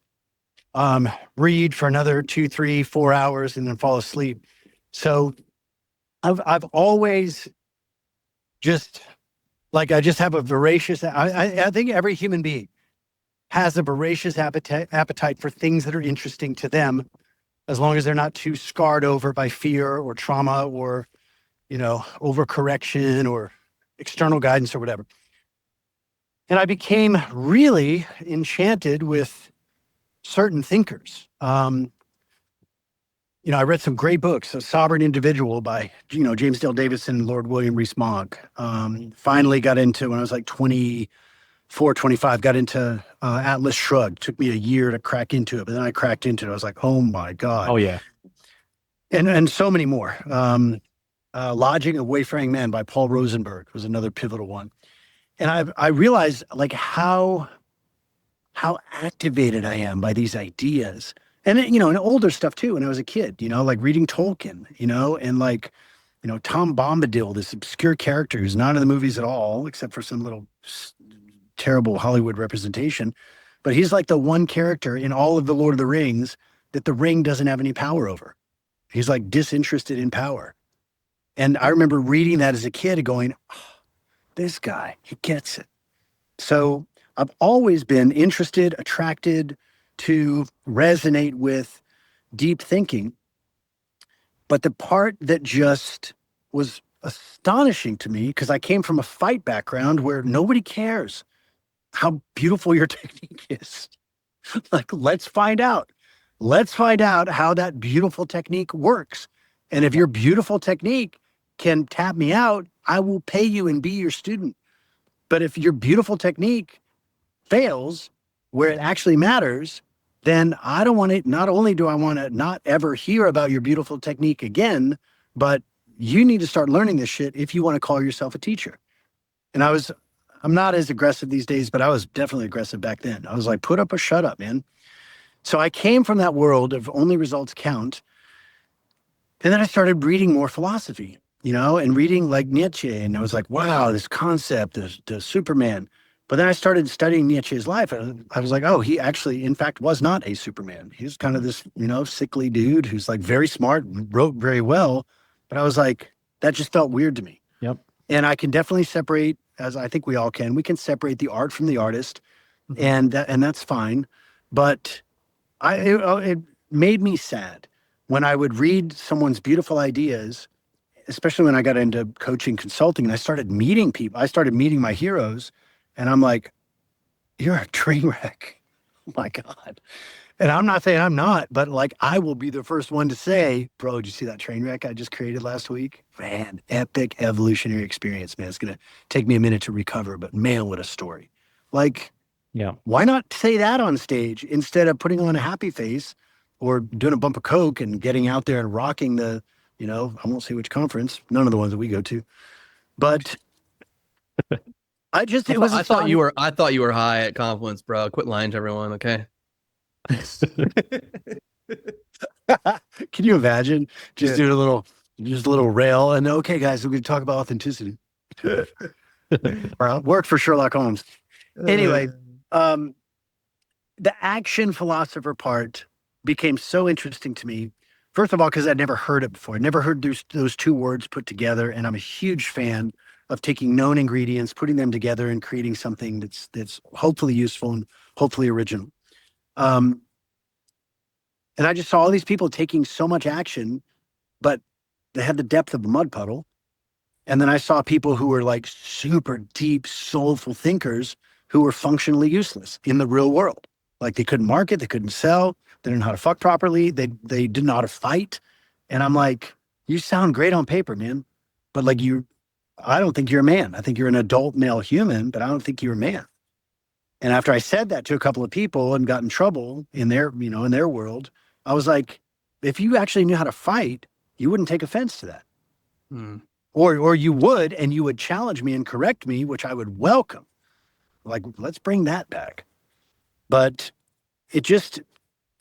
read for another 2, 3, 4 hours, and then fall asleep. So I've always just I just have a voracious. I think every human being has a voracious appetite for things that are interesting to them, as long as they're not too scarred over by fear or trauma or overcorrection or external guidance or whatever. And I became really enchanted with certain thinkers. I read some great books, A Sovereign Individual by, James Dale Davison and Lord William Rees-Mogg. Finally got into, when I was like 24, 25, got into Atlas Shrugged. Took me a year to crack into it, but then I cracked into it. I was like, oh my God. Oh, yeah. And so many more. Lodging of Wayfaring Man by Paul Rosenberg was another pivotal one. And I realized how activated I am by these ideas. And, and older stuff too, when I was a kid, like reading Tolkien, and Tom Bombadil, this obscure character who's not in the movies at all, except for some little terrible Hollywood representation. But he's like the one character in all of the Lord of the Rings that the ring doesn't have any power over. He's like disinterested in power. And I remember reading that as a kid and going, oh, this guy, he gets it. So I've always been interested, attracted to resonate with deep thinking. But the part that just was astonishing to me, because I came from a fight background where nobody cares how beautiful your technique is. Like, let's find out. Let's find out how that beautiful technique works. And if your beautiful technique can tap me out, I will pay you and be your student. But if your beautiful technique fails where it actually matters, then I don't want it. Not only do I want to not ever hear about your beautiful technique again, but you need to start learning this shit if you want to call yourself a teacher. And I'm not as aggressive these days, but I was definitely aggressive back then. I was like, put up or shut up, man. So I came from that world of only results count. And then I started reading more philosophy, and reading like Nietzsche. And I was like, wow, this concept, the Superman. But then I started studying Nietzsche's life. And I was like, oh, he actually, in fact, was not a Superman. He was kind of this, sickly dude who's like very smart and wrote very well. But I was like, that just felt weird to me. Yep. And I can definitely separate, as I think we all can, we can separate the art from the artist. And that's fine. But it made me sad when I would read someone's beautiful ideas, especially when I got into coaching, consulting, and I started meeting people. I started meeting my heroes, and I'm like, you're a train wreck. Oh my God. And I'm not saying I'm not, but like, I will be the first one to say, bro, did you see that train wreck I just created last week? Man, epic evolutionary experience, man. It's going to take me a minute to recover, but man, what a story. Like, yeah, why not say that on stage instead of putting on a happy face or doing a bump of Coke and getting out there and rocking the, I won't say which conference, none of the ones that we go to, but I thought you were high at Confluence, bro. Quit lying to everyone, okay? Can you imagine just doing a little rail and okay, guys, we're going to talk about authenticity. Worked for Sherlock Holmes. Anyway, the action philosopher part became so interesting to me. First of all, because I'd never heard it before. I'd never heard those two words put together. And I'm a huge fan of taking known ingredients, putting them together and creating something that's hopefully useful and hopefully original. And I just saw all these people taking so much action, but they had the depth of a mud puddle. And then I saw people who were like super deep, soulful thinkers who were functionally useless in the real world. Like they couldn't market, they couldn't sell, they didn't know how to fuck properly, they didn't know how to fight. And I'm like, you sound great on paper, man. But like I don't think you're a man. I think you're an adult male human, but I don't think you're a man. And after I said that to a couple of people and got in trouble in their, in their world, I was like, if you actually knew how to fight, you wouldn't take offense to that. Hmm. Or you would, and you would challenge me and correct me, which I would welcome. Like, let's bring that back. But it just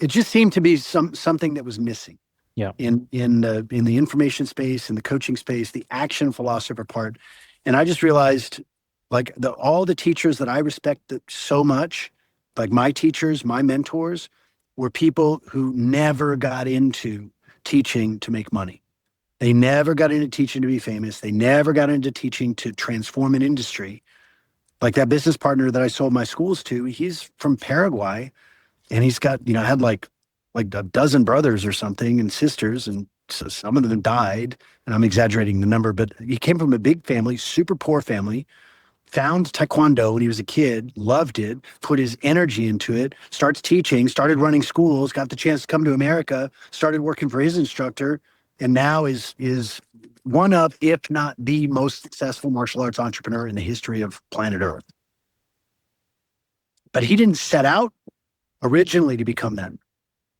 seemed to be something that was missing. Yeah. In the information space, in the coaching space, the action philosopher part. And I just realized, like, all the teachers that I respect so much, like my teachers, my mentors, were people who never got into teaching to make money. They never got into teaching to be famous. They never got into teaching to transform an industry. Like that business partner that I sold my schools to, he's from Paraguay, and he's got, had like a dozen brothers or something and sisters, and so some of them died, and I'm exaggerating the number, but he came from a big family, super poor family, found Taekwondo when he was a kid, loved it, put his energy into it, starts teaching, started running schools, got the chance to come to America, started working for his instructor, and now is one of, if not the most successful martial arts entrepreneur in the history of planet Earth. But he didn't set out originally to become that.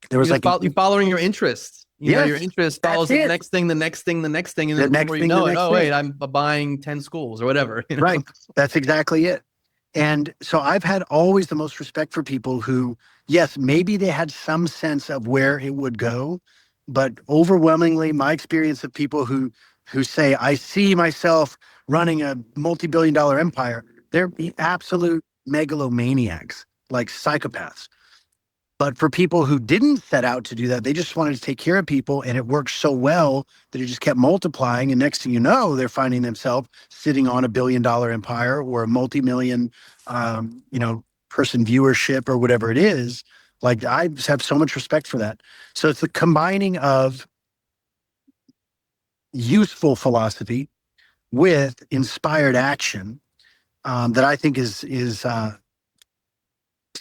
There was you're following your interests. Your interest follows the next thing, the next thing, the next thing, and then before you know it, wait, I'm buying 10 schools or whatever. Right. That's exactly it. And so I've had always the most respect for people who, yes, maybe they had some sense of where it would go, but overwhelmingly, my experience of people who say, I see myself running a multi-billion-dollar empire, they're absolute megalomaniacs, like psychopaths. But for people who didn't set out to do that, they just wanted to take care of people, and it worked so well that it just kept multiplying. And next thing you know, they're finding themselves sitting on $1 billion empire or a multi-million, person viewership or whatever it is. Like, I just have so much respect for that. So it's the combining of useful philosophy with inspired action that I think is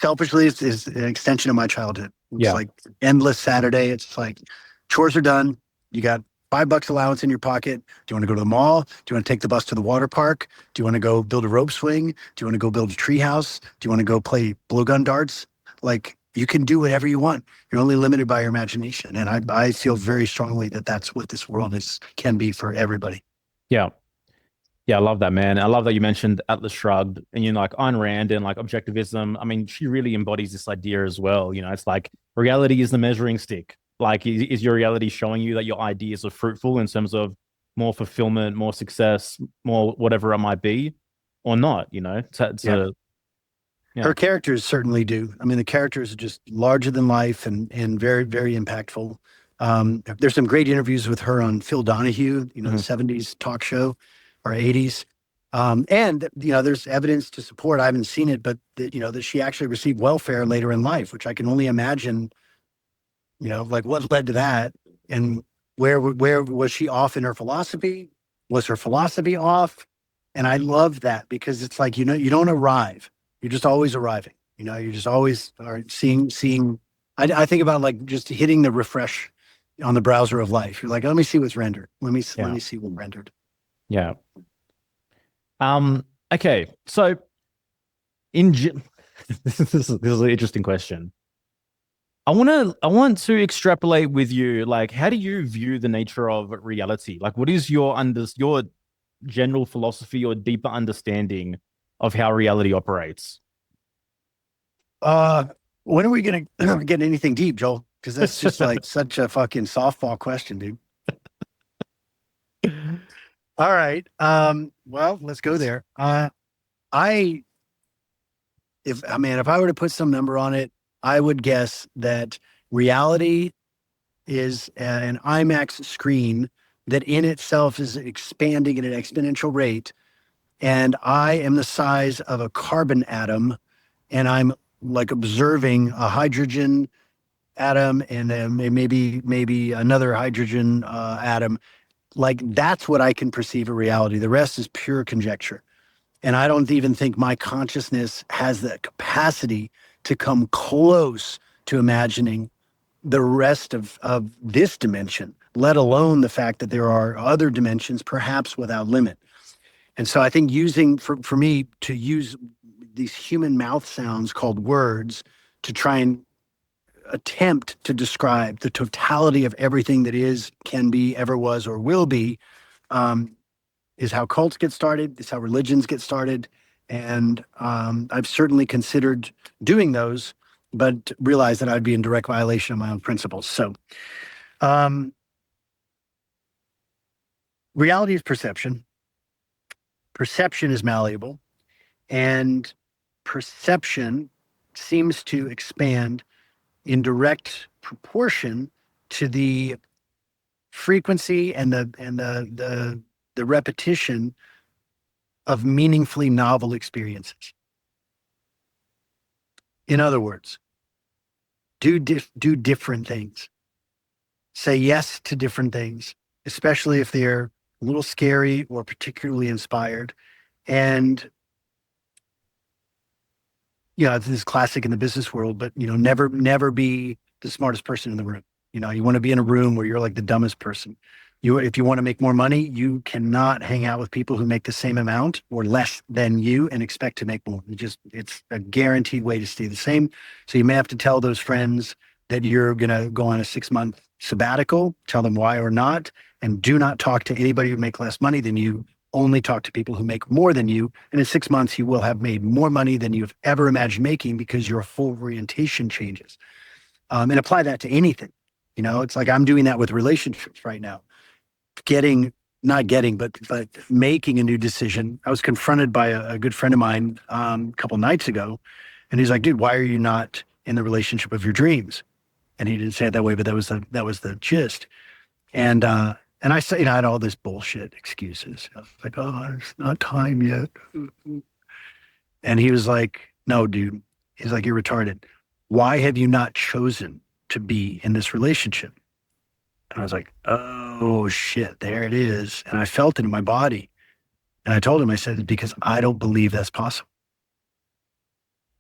selfishly, is an extension of my childhood. It's like endless Saturday. It's like chores are done. You got $5 allowance in your pocket. Do you want to go to the mall? Do you want to take the bus to the water park? Do you want to go build a rope swing? Do you want to go build a tree house? Do you want to go play blowgun darts? Like, you can do whatever you want. You're only limited by your imagination. And I feel very strongly that that's what this world can be for everybody. Yeah. Yeah, I love that, man. I love that you mentioned Atlas Shrugged and, like, Ayn Rand and like objectivism. I mean, she really embodies this idea as well. It's like reality is the measuring stick. Like, is your reality showing you that your ideas are fruitful in terms of more fulfillment, more success, more whatever it might be, or not? Her characters certainly do. I mean, the characters are just larger than life and very, very impactful. There's some great interviews with her on Phil Donahue, the 70s talk show or 80s. And there's evidence to support, I haven't seen it, but that she actually received welfare later in life, which I can only imagine, like what led to that, and where was she off in her philosophy? Was her philosophy off? And I love that, because it's like, you don't arrive. You're just always arriving. You just always are seeing. I think about like just hitting the refresh on the browser of life. You're like, let me see what's rendered. Let me see what rendered. Yeah. Okay. So this is an interesting question. I want to extrapolate with you, like, how do you view the nature of reality? Like, what is your general philosophy or deeper understanding of how reality operates? When are we going to get anything deep, Joel? Because that's just like such a fucking softball question, dude. All right. Well, let's go there. If I were to put some number on it, I would guess that reality is an IMAX screen that in itself is expanding at an exponential rate. And I am the size of a carbon atom, and I'm like observing a hydrogen atom and then maybe another hydrogen atom. Like, that's what I can perceive a reality. The rest is pure conjecture. And I don't even think my consciousness has the capacity to come close to imagining the rest of this dimension, let alone the fact that there are other dimensions, perhaps without limit. And so I think for me to use these human mouth sounds called words to try and attempt to describe the totality of everything that is, can be, ever was, or will be, is how cults get started. It's how religions get started. And I've certainly considered doing those, but realized that I'd be in direct violation of my own principles. So reality is perception. Perception is malleable. And perception seems to expand in direct proportion to the frequency and the repetition of meaningfully novel experiences. In other words, do different things. Say yes to different things, especially if they're a little scary or particularly inspired. And this is classic in the business world, but never be the smartest person in the room. You want to be in a room where you're like the dumbest person. If you want to make more money, you cannot hang out with people who make the same amount or less than you and expect to make more. It's a guaranteed way to stay the same. So you may have to tell those friends that you're going to go on a 6-month sabbatical, tell them why or not, and do not talk to anybody who make less money than you. Only talk to people who make more than you. And in 6 months, you will have made more money than you've ever imagined making because your full orientation changes. And apply that to anything. It's like I'm doing that with relationships right now. But making a new decision. I was confronted by a good friend of mine a couple nights ago. And he's like, dude, why are you not in the relationship of your dreams? And he didn't say it that way, but that was the gist. And I said, I had all this bullshit excuses. I was like, oh, it's not time yet. And he was like, no, dude. He's like, you're retarded. Why have you not chosen to be in this relationship? And I was like, oh shit, there it is. And I felt it in my body. And I told him, I said, because I don't believe that's possible.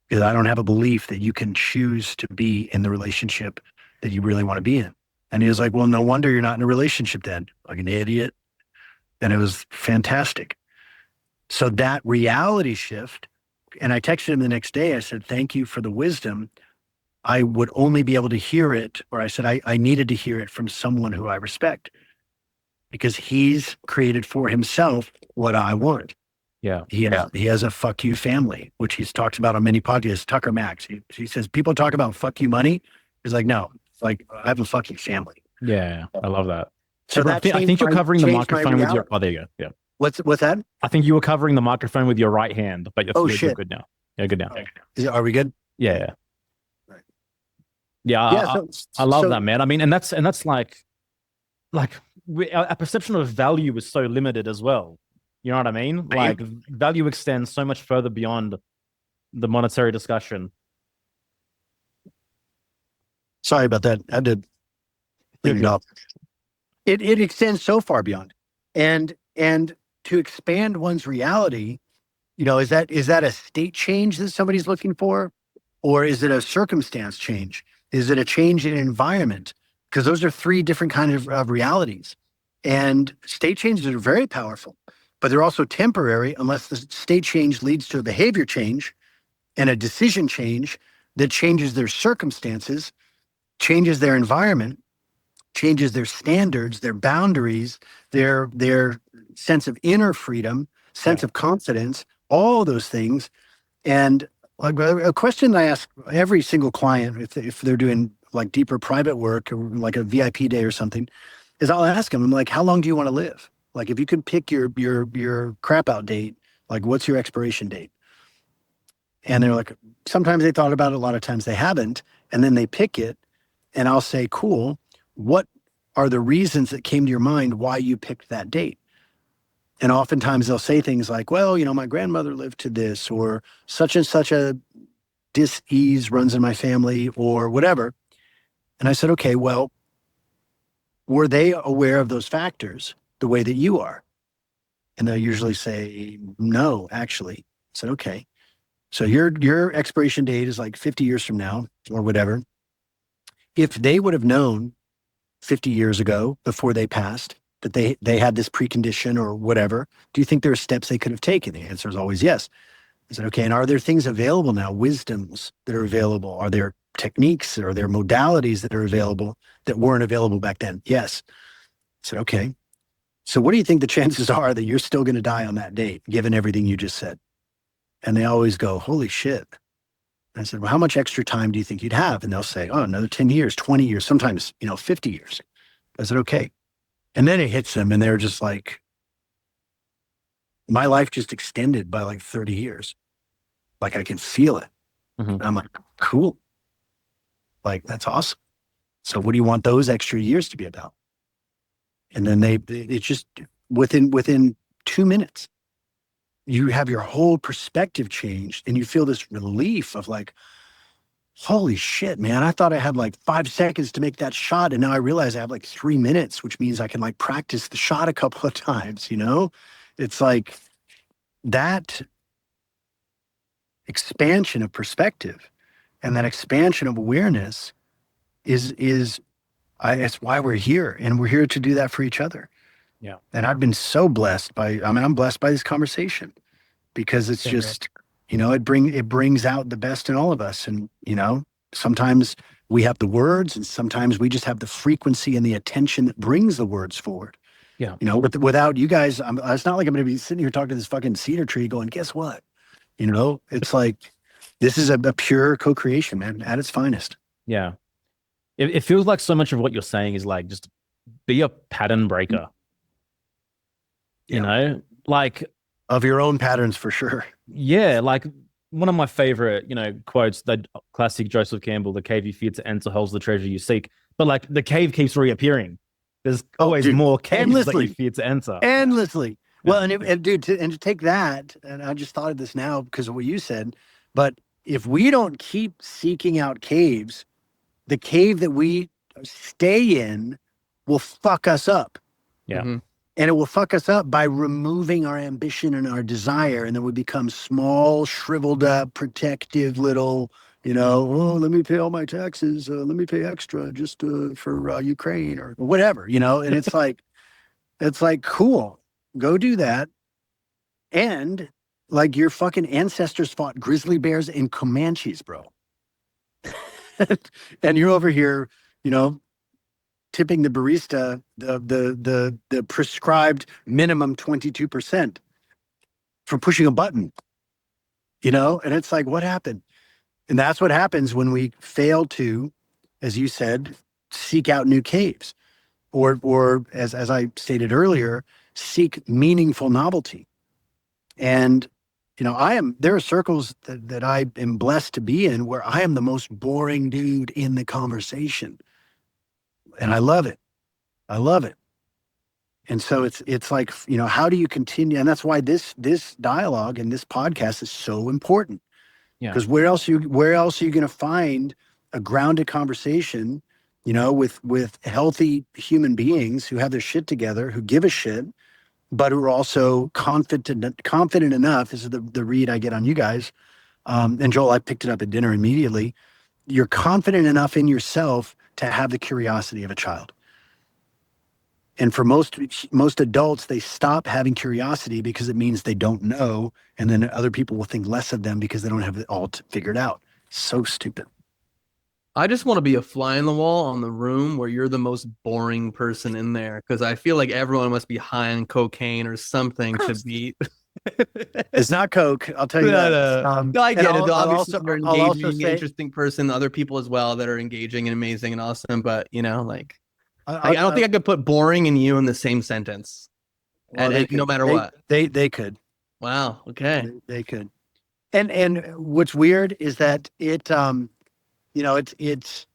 Because I don't have a belief that you can choose to be in the relationship that you really want to be in. And he was like, well, no wonder you're not in a relationship then, like an idiot. And it was fantastic. So that reality shift, and I texted him the next day, I said, thank you for the wisdom. I would only be able to hear it, or I said, I needed to hear it from someone who I respect because he's created for himself what I want. Yeah. He has a fuck you family, which he's talked about on many podcasts. Tucker Max, he says, people talk about fuck you money. He's like, no, it's like, I have a fucking family. Yeah. I love that. So I think you're covering the microphone with your, oh, there you go. Yeah. What's that? I think you were covering the microphone with your right hand, but you're good now. Yeah, good now. Are we good? Yeah. Right. Yeah. I love that, man. I mean, and that's like our perception of value is so limited as well. You know what I mean? Like value extends so much further beyond the monetary discussion. Sorry about that. I did leave it off. It extends so far beyond. And to expand one's reality, is that a state change that somebody's looking for? Or is it a circumstance change? Is it a change in environment? Because those are 3 different kinds of realities. And state changes are very powerful, but they're also temporary unless the state change leads to a behavior change and a decision change that changes their circumstances, changes their environment, changes their standards, their boundaries, their sense of inner freedom, sense of confidence, all those things. And like a question I ask every single client, if they're doing like deeper private work or like a VIP day or something, is I'll ask them, I'm like, how long do you want to live? Like, if you could pick your crap out date, like, what's your expiration date? And they're like, sometimes they thought about it, a lot of times they haven't. And then they pick it, and I'll say, cool, what are the reasons that came to your mind why you picked that date? And oftentimes they'll say things like, well, my grandmother lived to this, or such and such a dis-ease runs in my family, or whatever. And I said, okay, well, were they aware of those factors the way that you are? And they'll usually say, no, actually. I said, okay. So your expiration date is like 50 years from now or whatever. If they would have known 50 years ago before they passed that they had this precondition or whatever, do you think there are steps they could have taken? The answer is always yes. I said, okay, and are there things available now, wisdoms that are available? Are there techniques or are there modalities that are available that weren't available back then? Yes. I said, okay. So what do you think the chances are that you're still going to die on that date, given everything you just said? And they always go, holy shit. And I said, well, how much extra time do you think you'd have? And they'll say, oh, another 10 years, 20 years, sometimes, 50 years. I said, okay. And then it hits them and they're just like, my life just extended by like 30 years. Like I can feel it. And I'm like, cool. Like, that's awesome. So what do you want those extra years to be about? And then it's just within 2 minutes, you have your whole perspective changed and you feel this relief of like, holy shit, man, I thought I had like 5 seconds to make that shot. And now I realize I have like 3 minutes, which means I can like practice the shot a couple of times, It's like that expansion of perspective and that expansion of awareness it's why we're here, and we're here to do that for each other. Yeah. And I've been so blessed I'm blessed by this conversation because it's just, it brings out the best in all of us. And, sometimes we have the words and sometimes we just have the frequency and the attention that brings the words forward. Yeah. Without you guys, it's not like I'm going to be sitting here talking to this fucking cedar tree going, guess what? It's like, this is a pure co-creation, man, at its finest. Yeah. It feels like so much of what you're saying is like, just be a pattern breaker, like of your own patterns for sure. Yeah. Like one of my favorite, quotes, the classic Joseph Campbell, the cave you fear to enter holds the treasure you seek. But like the cave keeps reappearing. There's always more caves that you fear to enter. Endlessly. Well, and to take that, and I just thought of this now because of what you said, but if we don't keep seeking out caves, the cave that we stay in will fuck us up. Yeah. Mm-hmm. And it will fuck us up by removing our ambition and our desire. And then we become small, shriveled up, protective little, let me pay all my taxes. Let me pay extra just for Ukraine or whatever, and it's like, cool, go do that. And like your fucking ancestors fought grizzly bears and Comanches, bro. And you're over here, tipping the barista the prescribed minimum 22% for pushing a button, and it's like, what happened? And that's what happens when we fail to, as you said, seek out new caves or as I stated earlier, seek meaningful novelty. And there are circles that I am blessed to be in where I am the most boring dude in the conversation. And I love it. I love it. And so it's like, how do you continue? And that's why this dialogue and this podcast is so important. Yeah. Because where else are you going to find a grounded conversation, with healthy human beings who have their shit together, who give a shit, but who are also confident enough. This is the read I get on you guys. And Joel, I picked it up at dinner immediately. You're confident enough in yourself to have the curiosity of a child. And for most adults, they stop having curiosity because it means they don't know. And then other people will think less of them because they don't have it all figured out. So stupid. I just want to be a fly in the wall on the room where you're the most boring person in there, because I feel like everyone must be high on cocaine or something to be. It's not coke, I'll tell you that. No, I get it. Obviously, you're an engaging, interesting person. Other people as well that are engaging and amazing and awesome. But I don't think I could put boring and you in the same sentence. Well, and no matter what, they could. Wow. Okay. They could. And what's weird is that it it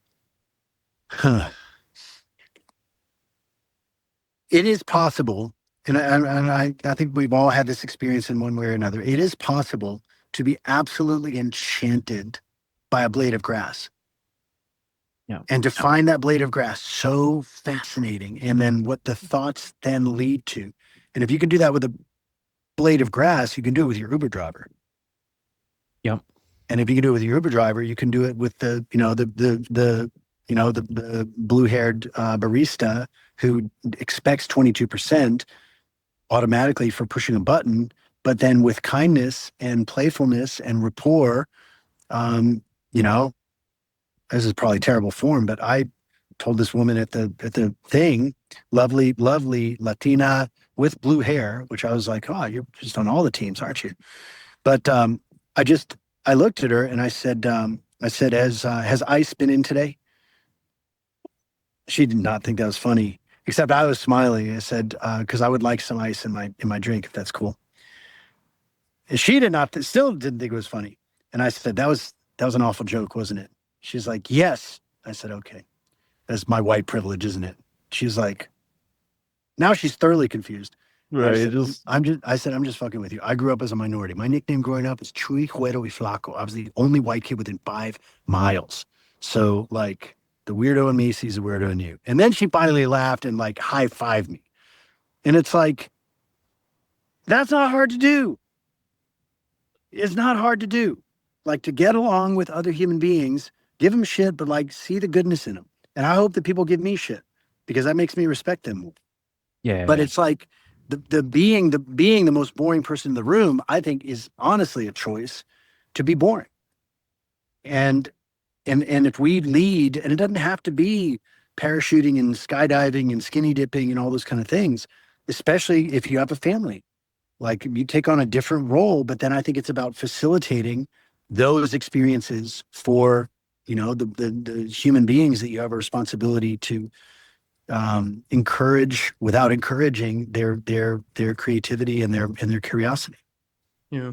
is possible, and I think we've all had this experience in one way or another. It is possible to be absolutely enchanted by a blade of grass. Yeah. And to find that blade of grass so fascinating, and then what the thoughts then lead to. And if you can do that with a blade of grass, you can do it with your Uber driver. Yep. And if you can do it with your Uber driver, you can do it with the blue-haired barista who expects 22% automatically for pushing a button, but then with kindness and playfulness and rapport, you know, this is probably terrible form, but I told this woman at the thing, lovely Latina with blue hair, which I was like, oh, you're just on all the teams, aren't you? But I looked at her and I said, has ice been in today? She did not think that was funny, except I was smiling. I said, because I would like some ice in my drink, if that's cool. And she still didn't think it was funny. And I said, that was an awful joke, wasn't it? She's like, yes. I said, okay. That's my white privilege, isn't it? She's like, now she's thoroughly confused. Right. I said, I'm just fucking with you. I grew up as a minority. My nickname growing up is Chuy Cuero y Flaco. I was the only white kid within 5 miles. So like the weirdo in me sees the weirdo in you. And then she finally laughed and like high-fived me. And it's like, that's not hard to do. It's not hard to do. Like to get along with other human beings, give them shit, but like see the goodness in them. And I hope that people give me shit because that makes me respect them more. Yeah. But it's like the being the most boring person in the room, I think is honestly a choice to be boring. And if we lead, and it doesn't have to be parachuting and skydiving and skinny dipping and all those kind of things, especially if you have a family. Like you take on a different role, but then I think it's about facilitating those experiences for, you know, the human beings that you have a responsibility to encourage without encouraging their creativity and their curiosity. Yeah.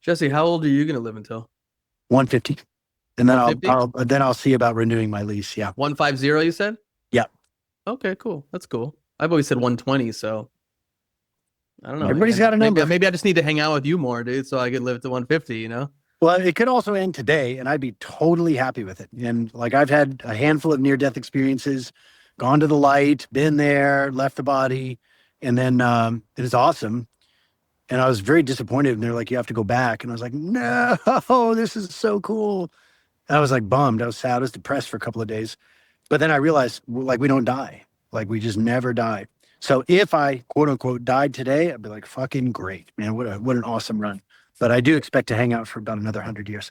Jesse, how old are you going to live until? 150. And then 150? I'll see about renewing my lease. Yeah. 150, you said? Yeah. Okay, cool. That's cool. I've always said 120, so I don't know. Everybody's got a number. Maybe I just need to hang out with you more, dude, so I could live to 150, you know? Well, it could also end today, and I'd be totally happy with it. And like I've had a handful of near-death experiences, gone to the light, been there, left the body, and then it is awesome. And I was very disappointed, and they're like, "You have to go back," and I was like, "No, this is so cool." And I was like bummed. I was sad. I was depressed for a couple of days, but then I realized, like, we don't die. Like we just never die. So if I quote unquote died today, I'd be like, "Fucking great, man! What an awesome run." But I do expect to hang out for about another 100 years.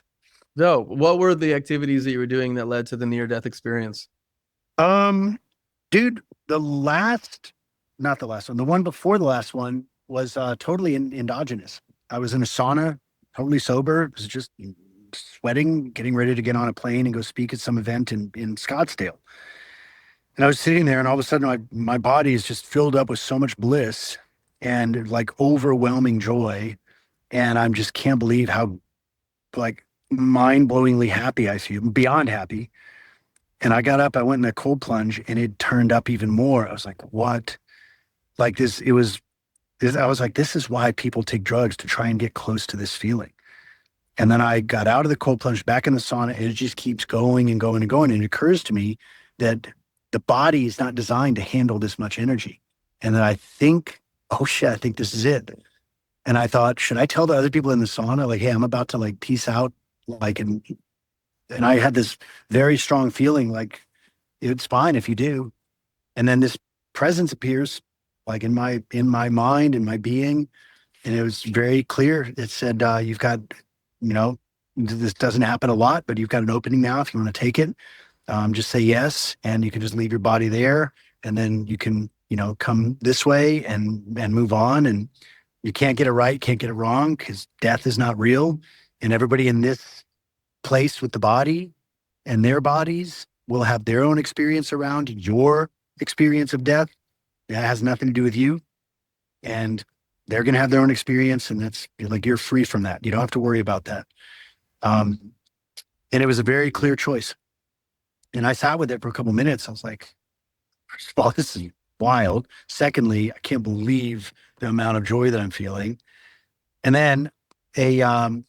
So what were the activities that you were doing that led to the near-death experience? Dude, not the last one, the one before the last one was totally endogenous. I was in a sauna, totally sober. It was just sweating, getting ready to get on a plane and go speak at some event in Scottsdale. And I was sitting there and all of a sudden my body is just filled up with so much bliss and like overwhelming joy. And I just can't believe how like mind-blowingly happy I feel, beyond happy. And I got up, I went in a cold plunge and it turned up even more. I was like, what? Like this, I was like, this is why people take drugs, to try and get close to this feeling. And then I got out of the cold plunge, back in the sauna, and it just keeps going and going and going. And it occurs to me that the body is not designed to handle this much energy. And then I think, oh shit, I think this is it. And I thought, should I tell the other people in the sauna, like, hey, I'm about to like peace out, like, and I had this very strong feeling like it's fine if you do. And then this presence appears like in my mind, in my being. And it was very clear. It said, you've got, you know, this doesn't happen a lot, but you've got an opening now if you want to take it. Just say yes, and you can just leave your body there. And then you can, you know, come this way and move on. And you can't get it right, can't get it wrong, because death is not real. And everybody in this place with the body and their bodies will have their own experience around your experience of death. That has nothing to do with you. And they're going to have their own experience. And that's like, you're free from that. You don't have to worry about that. And it was a very clear choice. And I sat with it for a couple of minutes. I was like, first of all, this is wild. Secondly, I can't believe the amount of joy that I'm feeling. And then an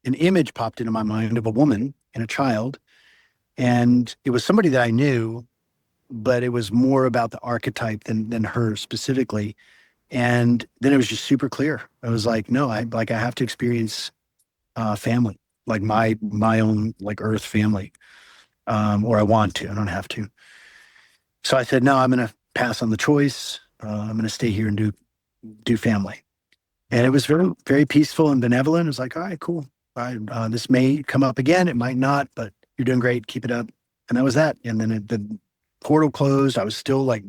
image popped into my mind of a woman and a child. And it was somebody that I knew, but it was more about the archetype than her specifically. And then it was just super clear. I was like, no, I have to experience family, like my own like earth family, or I want to. I don't have to. So I said, no, I'm going to pass on the choice. I'm going to stay here and do family. And it was very, very peaceful and benevolent. It was like, all right, cool. This may come up again. It might not, but you're doing great. Keep it up. And that was that. And then the portal closed. I was still like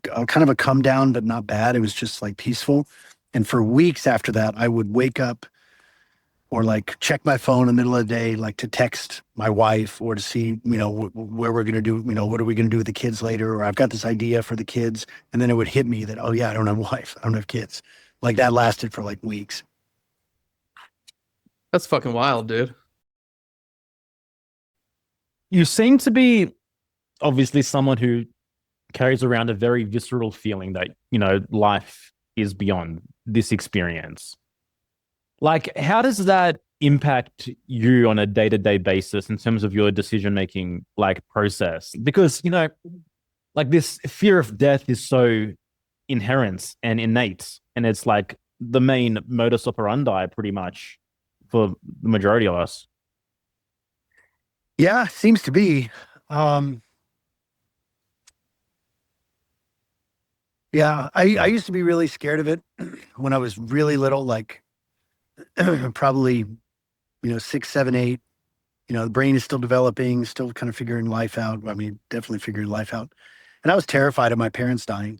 kind of a come down, but not bad. It was just like peaceful. And for weeks after that, I would wake up or like check my phone in the middle of the day, like to text my wife or to see, where we're going to do, what are we going to do with the kids later? Or I've got this idea for the kids. And then it would hit me that, oh yeah, I don't have a wife. I don't have kids. Like that lasted for like weeks. That's fucking wild, dude. You seem to be obviously someone who carries around a very visceral feeling that, life is beyond this experience. Like, how does that impact you on a day-to-day basis in terms of your decision-making, process? Because, this fear of death is so inherent and innate, and it's like the main modus operandi pretty much for the majority of us. Yeah, seems to be. Yeah, I used to be really scared of it when I was really little, like probably, 6, 7, 8. The brain is still developing, still kind of figuring life out. I mean, definitely figuring life out. And I was terrified of my parents dying.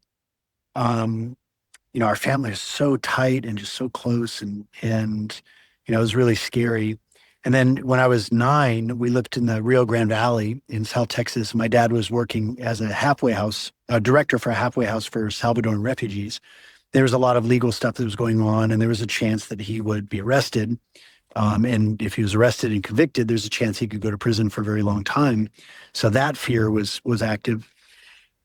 Our family is so tight and just so close and it was really scary. And then when I was 9, we lived in the Rio Grande Valley in South Texas. My dad was working as a director for a halfway house for Salvadoran refugees. There was a lot of legal stuff that was going on, and there was a chance that he would be arrested. And if he was arrested and convicted, there's a chance he could go to prison for a very long time. So that fear was active.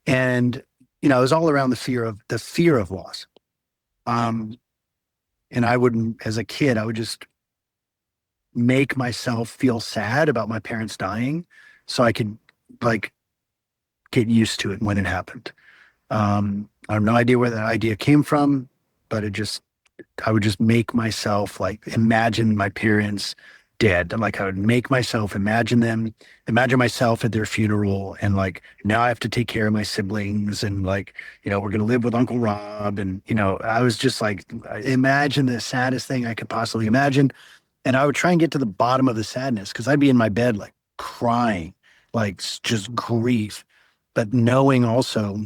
And, it was all around the fear of loss. And as a kid, I would just make myself feel sad about my parents dying so I could get used to it when it happened. I have no idea where that idea came from, but I would just make myself imagine my parents dead. I would make myself imagine myself at their funeral. And now I have to take care of my siblings and we're going to live with Uncle Rob. And, I was just imagine the saddest thing I could possibly imagine. And I would try and get to the bottom of the sadness because I'd be in my bed, crying, just grief, but knowing also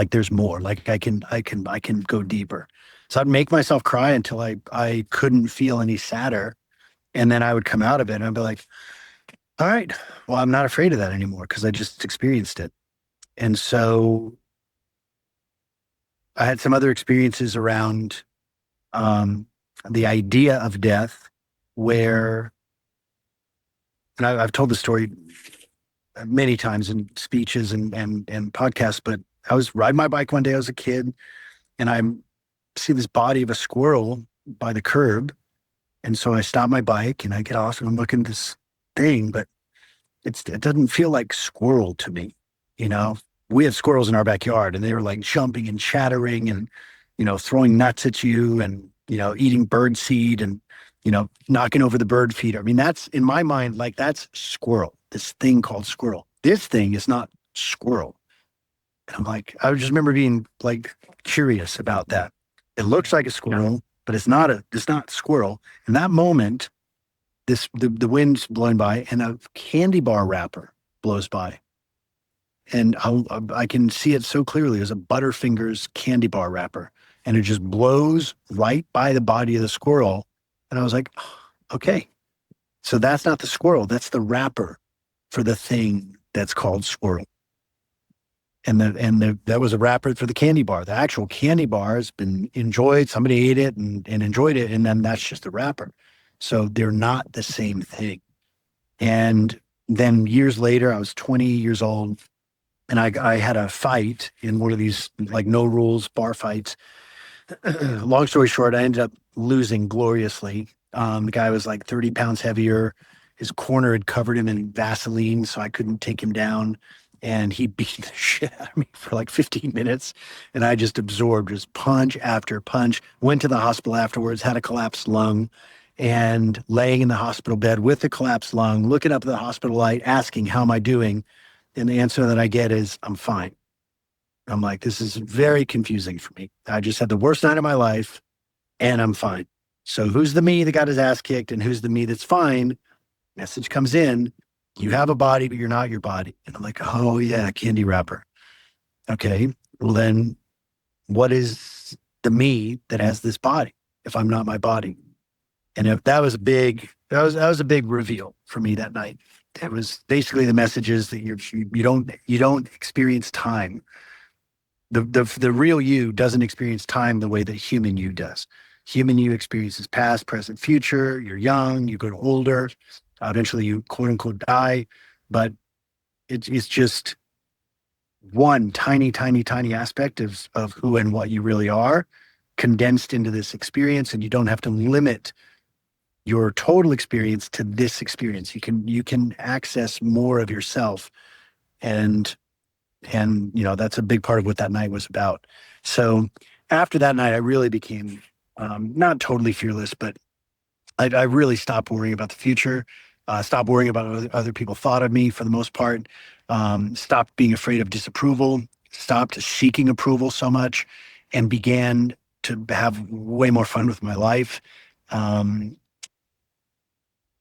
there's more, I can go deeper. So I'd make myself cry until I couldn't feel any sadder. And then I would come out of it and I'd be like, all right, well, I'm not afraid of that anymore because I just experienced it. And so I had some other experiences around the idea of death where, and I've told the story many times in speeches and podcasts, but I was riding my bike one day, I was a kid, and I see this body of a squirrel by the curb. And so I stop my bike and I get off and I'm looking at this thing, but it doesn't feel like squirrel to me. We had squirrels in our backyard and they were jumping and chattering and, throwing nuts at you and, eating bird seed and, knocking over the bird feeder. I mean, that's in my mind, that's squirrel, this thing called squirrel. This thing is not squirrel. And I just remember being curious about that. It looks like a squirrel, but it's not squirrel. In that moment, the wind's blowing by and a candy bar wrapper blows by. And I can see it so clearly as a Butterfingers candy bar wrapper. And it just blows right by the body of the squirrel. And I was like, oh, okay. So that's not the squirrel. That's the wrapper for the thing that's called squirrel. And that was a wrapper for the candy bar. The actual candy bar has been enjoyed. Somebody ate it and enjoyed it. And then that's just the wrapper. So they're not the same thing. And then years later, I was 20 years old and I had a fight in one of these no rules bar fights. Long story short, I ended up losing gloriously. The guy was 30 pounds heavier. His corner had covered him in Vaseline, so I couldn't take him down. And he beat the shit out of me for 15 minutes. And I just absorbed just punch after punch. Went to the hospital afterwards, had a collapsed lung, and laying in the hospital bed with a collapsed lung, looking up at the hospital light, asking, how am I doing? And the answer that I get is, I'm fine. I'm this is very confusing for me. I just had the worst night of my life. and I'm fine. So who's the me that got his ass kicked and who's the me that's fine? Message comes in, you have a body, but you're not your body. And I'm like, oh yeah, candy wrapper. Okay, well then what is the me that has this body if I'm not my body? And if that was that was a big reveal for me that night. It was basically the message is that you don't experience time. The real you doesn't experience time the way that human you does. Human you experiences past, present, future. You're young, you get older, eventually you quote unquote die, but it's just one tiny, tiny, tiny aspect of who and what you really are condensed into this experience, and you don't have to limit your total experience to this experience. You can access more of yourself, and that's a big part of what that night was about. So after that night, I really became not totally fearless, but I really stopped worrying about the future, stopped worrying about what other people thought of me for the most part, stopped being afraid of disapproval, stopped seeking approval so much, and began to have way more fun with my life.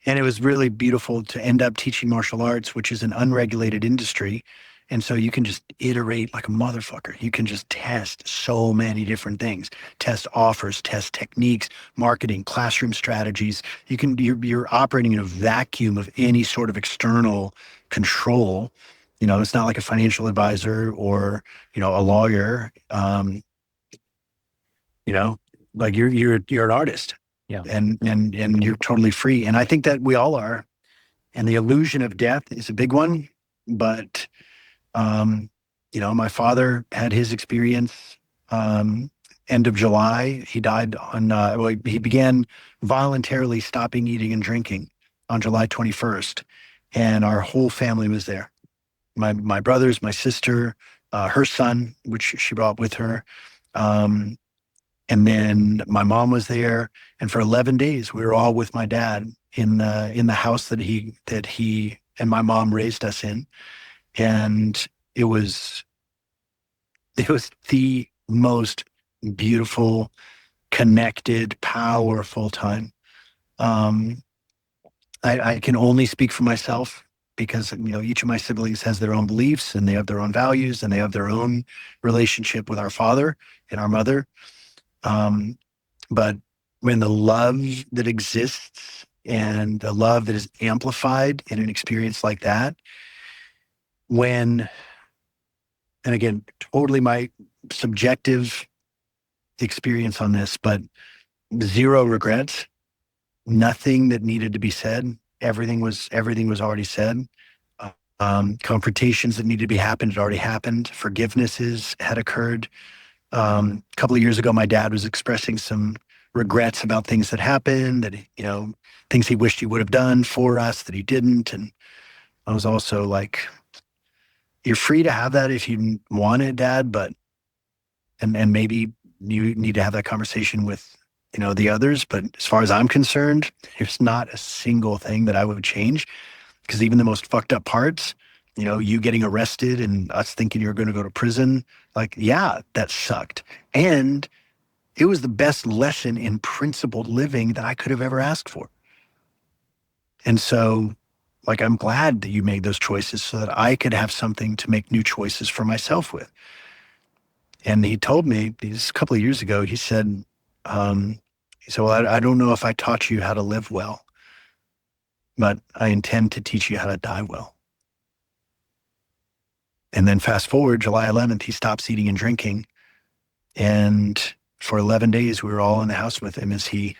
And it was really beautiful to end up teaching martial arts, which is an unregulated industry. And so you can just iterate like a motherfucker. You can just test so many different things, test offers, test techniques, marketing, classroom strategies. You're operating in a vacuum of any sort of external control. It's not like a financial advisor or, a lawyer. Like you're an artist. Yeah. And you're totally free. And I think that we all are. And the illusion of death is a big one. But, my father had his experience, end of July. He died on, he began voluntarily stopping eating and drinking on July 21st. And our whole family was there. My brothers, my sister, her son, which she brought with her. And then my mom was there, and for 11 days we were all with my dad in the house that he and my mom raised us in, and it was the most beautiful, connected, powerful time. I can only speak for myself because each of my siblings has their own beliefs and they have their own values and they have their own relationship with our father and our mother. But when the love that exists and the love that is amplified in an experience like that, and again, totally my subjective experience on this, but zero regrets, nothing that needed to be said. Everything was already said. Confrontations that needed to be happened had already happened. Forgivenesses had occurred. A couple of years ago, my dad was expressing some regrets about things that happened, that, things he wished he would have done for us that he didn't. And I was also like, you're free to have that if you want it, Dad, but, and maybe you need to have that conversation with, the others. But as far as I'm concerned, there's not a single thing that I would change, because even the most fucked up parts, you getting arrested and us thinking you're going to go to prison, like, yeah, that sucked. And it was the best lesson in principled living that I could have ever asked for. And so, like, I'm glad that you made those choices so that I could have something to make new choices for myself with. And he told me this a couple of years ago, he said, well, I don't know if I taught you how to live well, but I intend to teach you how to die well. And then fast forward, July 11th, he stops eating and drinking. And for 11 days, we were all in the house with him as he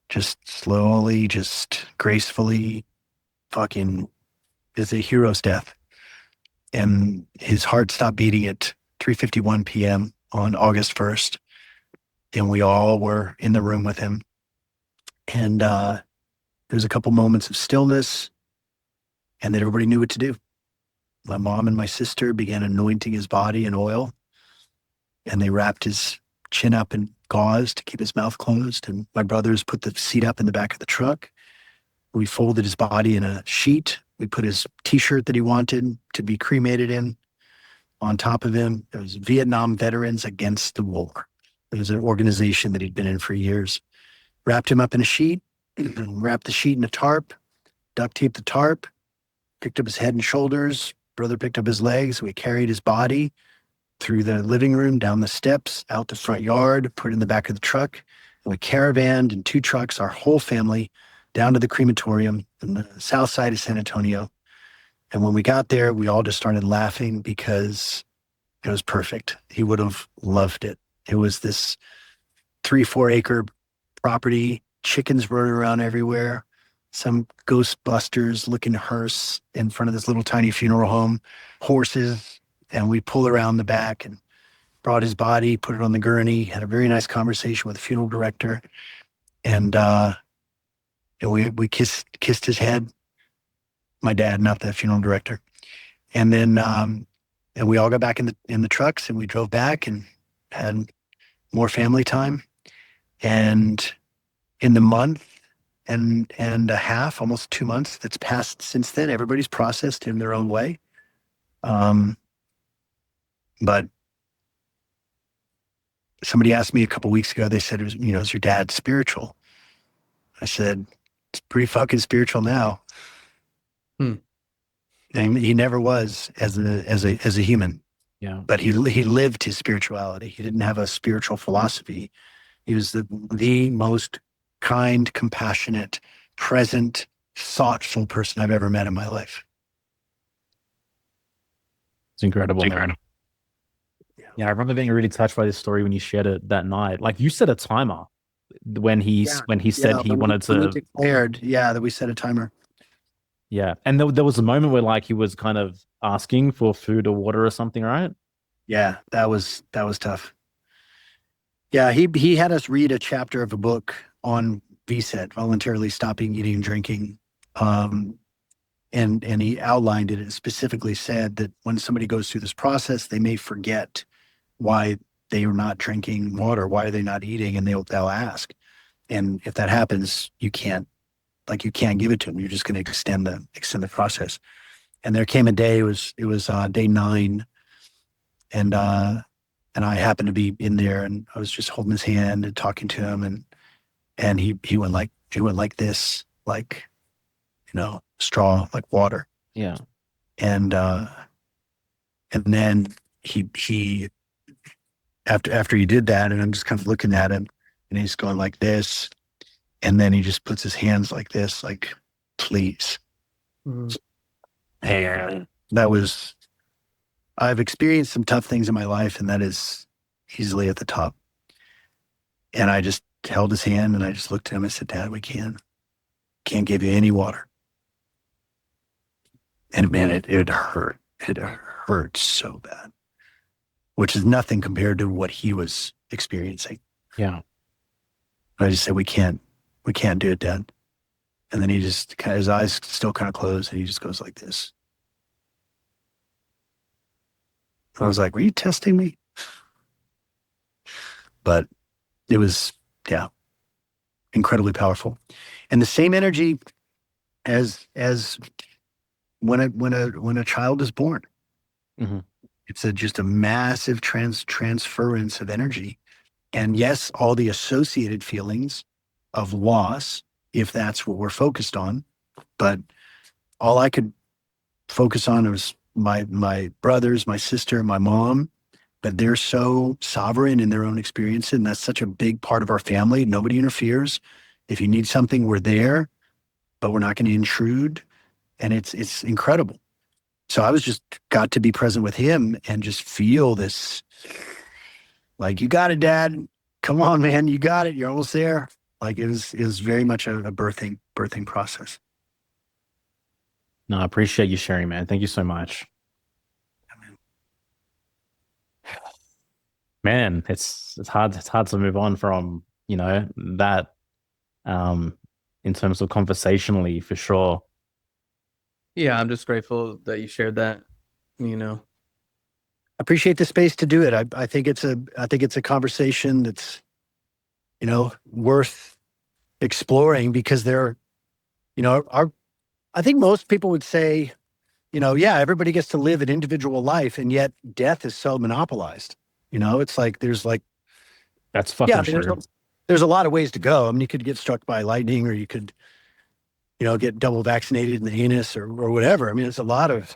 just slowly, just gracefully fucking is a hero's death. And his heart stopped beating at 3:51 p.m. on August 1st. And we all were in the room with him. And there's a couple moments of stillness, and then everybody knew what to do. My mom and my sister began anointing his body in oil, and they wrapped his chin up in gauze to keep his mouth closed. And my brothers put the seat up in the back of the truck. We folded his body in a sheet. We put his t-shirt that he wanted to be cremated in on top of him. There was Vietnam Veterans Against the War. It was an organization that he'd been in for years. Wrapped him up in a sheet, wrapped the sheet in a tarp, duct taped the tarp, picked up his head and shoulders. Brother picked up his legs. We carried his body through the living room, down the steps, out the front yard, put it in the back of the truck. And we caravanned in 2 trucks, our whole family, down to the crematorium in the south side of San Antonio. And when we got there, we all just started laughing because it was perfect. He would have loved it. It was this 3-4 acre property, chickens running around everywhere, some Ghostbusters looking hearse in front of this little tiny funeral home, horses. And we pulled around the back and brought his body, put it on the gurney, had a very nice conversation with the funeral director. And we kissed his head. My dad, not the funeral director. And then and we all got back in the trucks and we drove back and had more family time. And in the month and a half, almost 2 months that's passed since then, everybody's processed in their own way. But somebody asked me a couple weeks ago, they said, is your dad spiritual? I said, it's pretty fucking spiritual now. And he never was as a human. Yeah. But he lived his spirituality. He didn't have a spiritual philosophy. He was the most kind, compassionate, present, thoughtful person I've ever met in my life. It's incredible. Man. Yeah, I remember being really touched by this story when you shared it that night. Like you set a timer when he said he wanted to. We declared, that we set a timer. Yeah, and there was a moment where like he was kind of asking for food or water or something, right? Yeah, that was tough. Yeah, he had us read a chapter of a book on VSET, voluntarily stopping eating and drinking. And he outlined it and specifically said that when somebody goes through this process, they may forget why they are not drinking water, why are they not eating, and they'll ask. And if that happens, you can't give it to them. You're just going to extend the process. And there came a day, it was day 9, and I happened to be in there, and I was just holding his hand and talking to him, and he went like this, like, straw, like water. Yeah. And then he after he did that, and I'm just kind of looking at him, and he's going like this, and then he just puts his hands like this, like, please. Hey, I've experienced some tough things in my life, and that is easily at the top. And I just held his hand, and I just looked at him and said, Dad, we can't give you any water. And man, it hurt. It hurt so bad, which is nothing compared to what he was experiencing. Yeah. I just said, we can't do it, Dad. And then he just his eyes still kind of closed, and he just goes like this. I was like, were you testing me? But it was, incredibly powerful. And the same energy as when a child is born. Mm-hmm. It's just a massive transference of energy. And yes, all the associated feelings of loss, if that's what we're focused on. But all I could focus on was my brothers, my sister, my mom, but they're so sovereign in their own experience, and that's such a big part of our family. Nobody interferes. If you need something, we're there, but we're not going to intrude. And it's incredible. So I was just got to be present with him and just feel this, like, you got it, Dad. Come on, man. You got it. You're almost there. Like, it was very much a birthing process. No, I appreciate you sharing, man. Thank you so much. Man, it's hard to move on from, that in terms of conversationally, for sure. Yeah, I'm just grateful that you shared that, I appreciate the space to do it. I think it's a conversation that's, worth exploring, because I think most people would say, everybody gets to live an individual life, and yet death is so monopolized. It's like there's like That's fucking true. There's a lot of ways to go. I mean, you could get struck by lightning, or you could, get double vaccinated in the anus or whatever. I mean, it's a lot of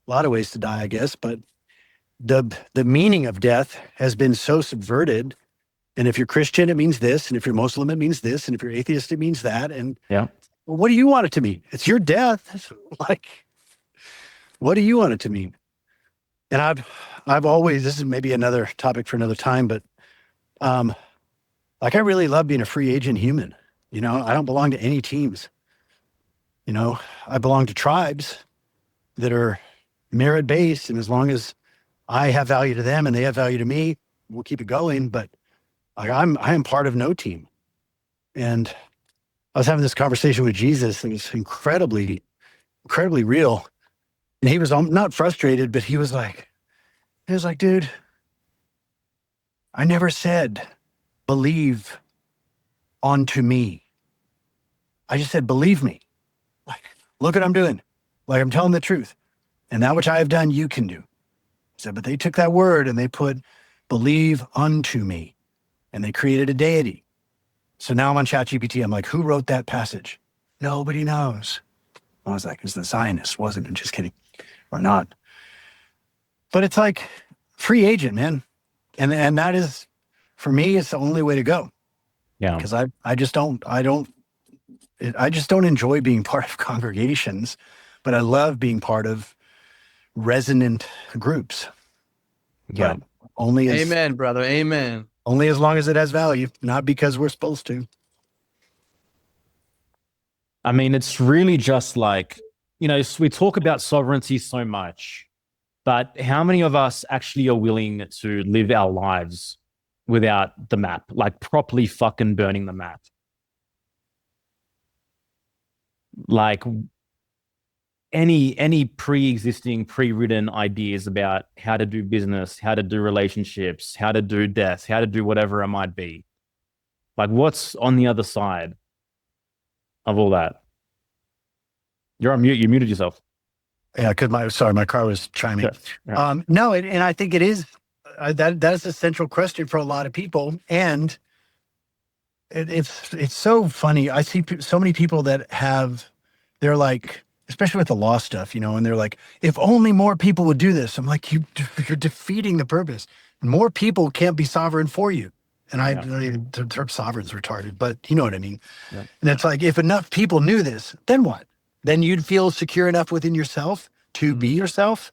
ways to die, I guess. But the meaning of death has been so subverted. And if you're Christian, it means this. And if you're Muslim, it means this. And if you're atheist, it means that. And yeah, well, what do you want it to mean? It's your death. Like, what do you want it to mean? And I've always, this is maybe another topic for another time, but like, I really love being a free agent human. I don't belong to any teams. I belong to tribes that are merit-based. And as long as I have value to them and they have value to me, we'll keep it going. But I am part of no team. And I was having this conversation with Jesus, and it was incredibly, incredibly real. And he was not frustrated, but he was like, dude, I never said, believe onto me. I just said, believe me. Like, look what I'm doing. Like, I'm telling the truth. And that which I have done, you can do. He said, but they took that word and they put believe unto me. And they created a deity. So now I'm on ChatGPT. I'm like, who wrote that passage? Nobody knows. I was like, it's the Zionists, wasn't it? Just kidding. Or not. But it's like free agent, man. And that is, for me, it's the only way to go. Yeah. Because I just don't enjoy being part of congregations, but I love being part of resonant groups. Yeah. But only as, amen, brother. Amen. Only as long as it has value, not because we're supposed to. I mean, it's really just like, we talk about sovereignty so much, but how many of us actually are willing to live our lives without the map, like properly fucking burning the map? Like any pre-existing, pre-written ideas about how to do business, how to do relationships, how to do death, how to do whatever it might be. Like, what's on the other side of all that? You're on mute. You muted yourself. Yeah, because my car was chiming. Yeah. No, and I think it is that's a central question for a lot of people, and it's so funny. I see so many people that they're like, especially with the law stuff, and they're like, if only more people would do this. I'm like, you're defeating the purpose. More people can't be sovereign for you. And the term sovereign's retarded, but you know what I mean. Yeah. And it's like, if enough people knew this, then what? Then you'd feel secure enough within yourself to be yourself.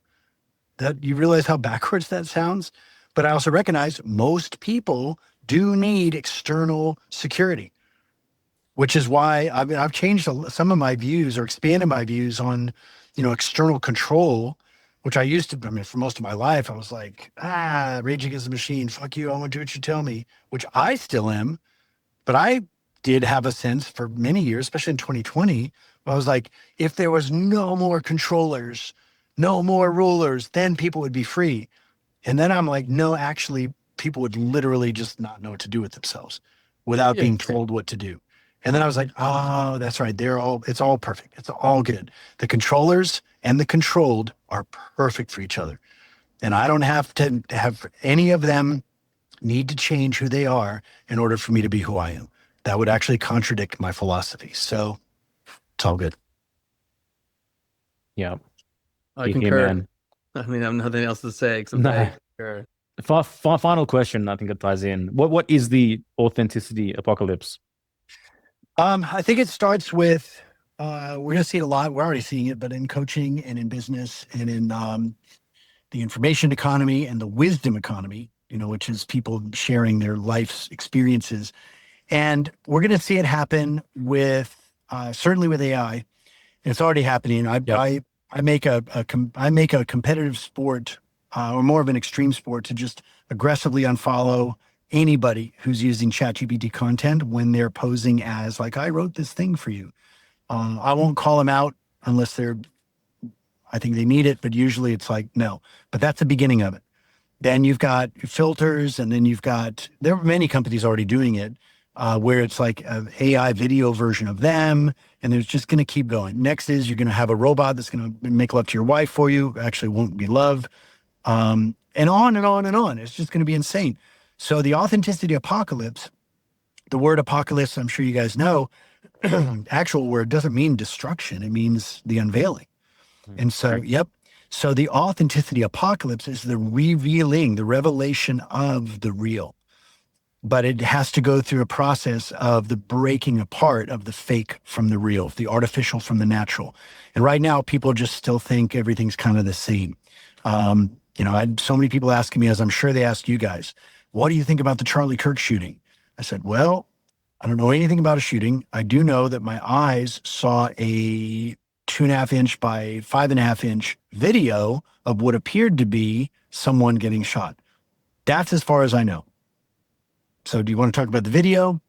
That you realize how backwards that sounds. But I also recognize most people do need external security, which is why I've changed some of my views or expanded my views on, external control, which I used to, for most of my life, I was like, Rage Against the Machine, fuck you, I want to do what you tell me, which I still am. But I did have a sense for many years, especially in 2020, I was like, if there was no more controllers, no more rulers, then people would be free. And then I'm like, no, actually, people would literally just not know what to do with themselves without being told what to do. And then I was like, oh, that's right. It's all perfect. It's all good. The controllers and the controlled are perfect for each other. And I don't have to have any of them need to change who they are in order for me to be who I am. That would actually contradict my philosophy. So it's all good. Yeah. I concur. I mean, I have nothing else to say except I concur. Final question, I think it ties in. What is the authenticity apocalypse? I think it starts with, we're going to see it a lot. We're already seeing it, but in coaching and in business and in the information economy and the wisdom economy, which is people sharing their life's experiences. And we're going to see it happen with, certainly with AI. It's already happening. I make a competitive sport or more of an extreme sport to just aggressively unfollow anybody who's using ChatGPT content when they're posing as like, I wrote this thing for you. I won't call them out unless I think they need it, but usually it's like, no. But that's the beginning of it. Then you've got filters, and then there are many companies already doing it, where it's like an AI video version of them, and it's just going to keep going. Next is you're going to have a robot that's going to make love to your wife for you, actually won't be love, and on and on and on. It's just going to be insane. So the authenticity apocalypse, the word apocalypse, I'm sure you guys know, actual word doesn't mean destruction. It means the unveiling. And so, yep. So the authenticity apocalypse is the revealing, the revelation of the real. But it has to go through a process of the breaking apart of the fake from the real, the artificial from the natural. And right now, people just still think everything's kind of the same. You know, I had so many people asking me, as I'm sure they asked you guys, what do you think about the Charlie Kirk shooting? I said, well, I don't know anything about a shooting. I do know that my eyes saw a 2.5 inch by 5.5 inch video of what appeared to be someone getting shot. That's as far as I know. So do you want to talk about the video? Do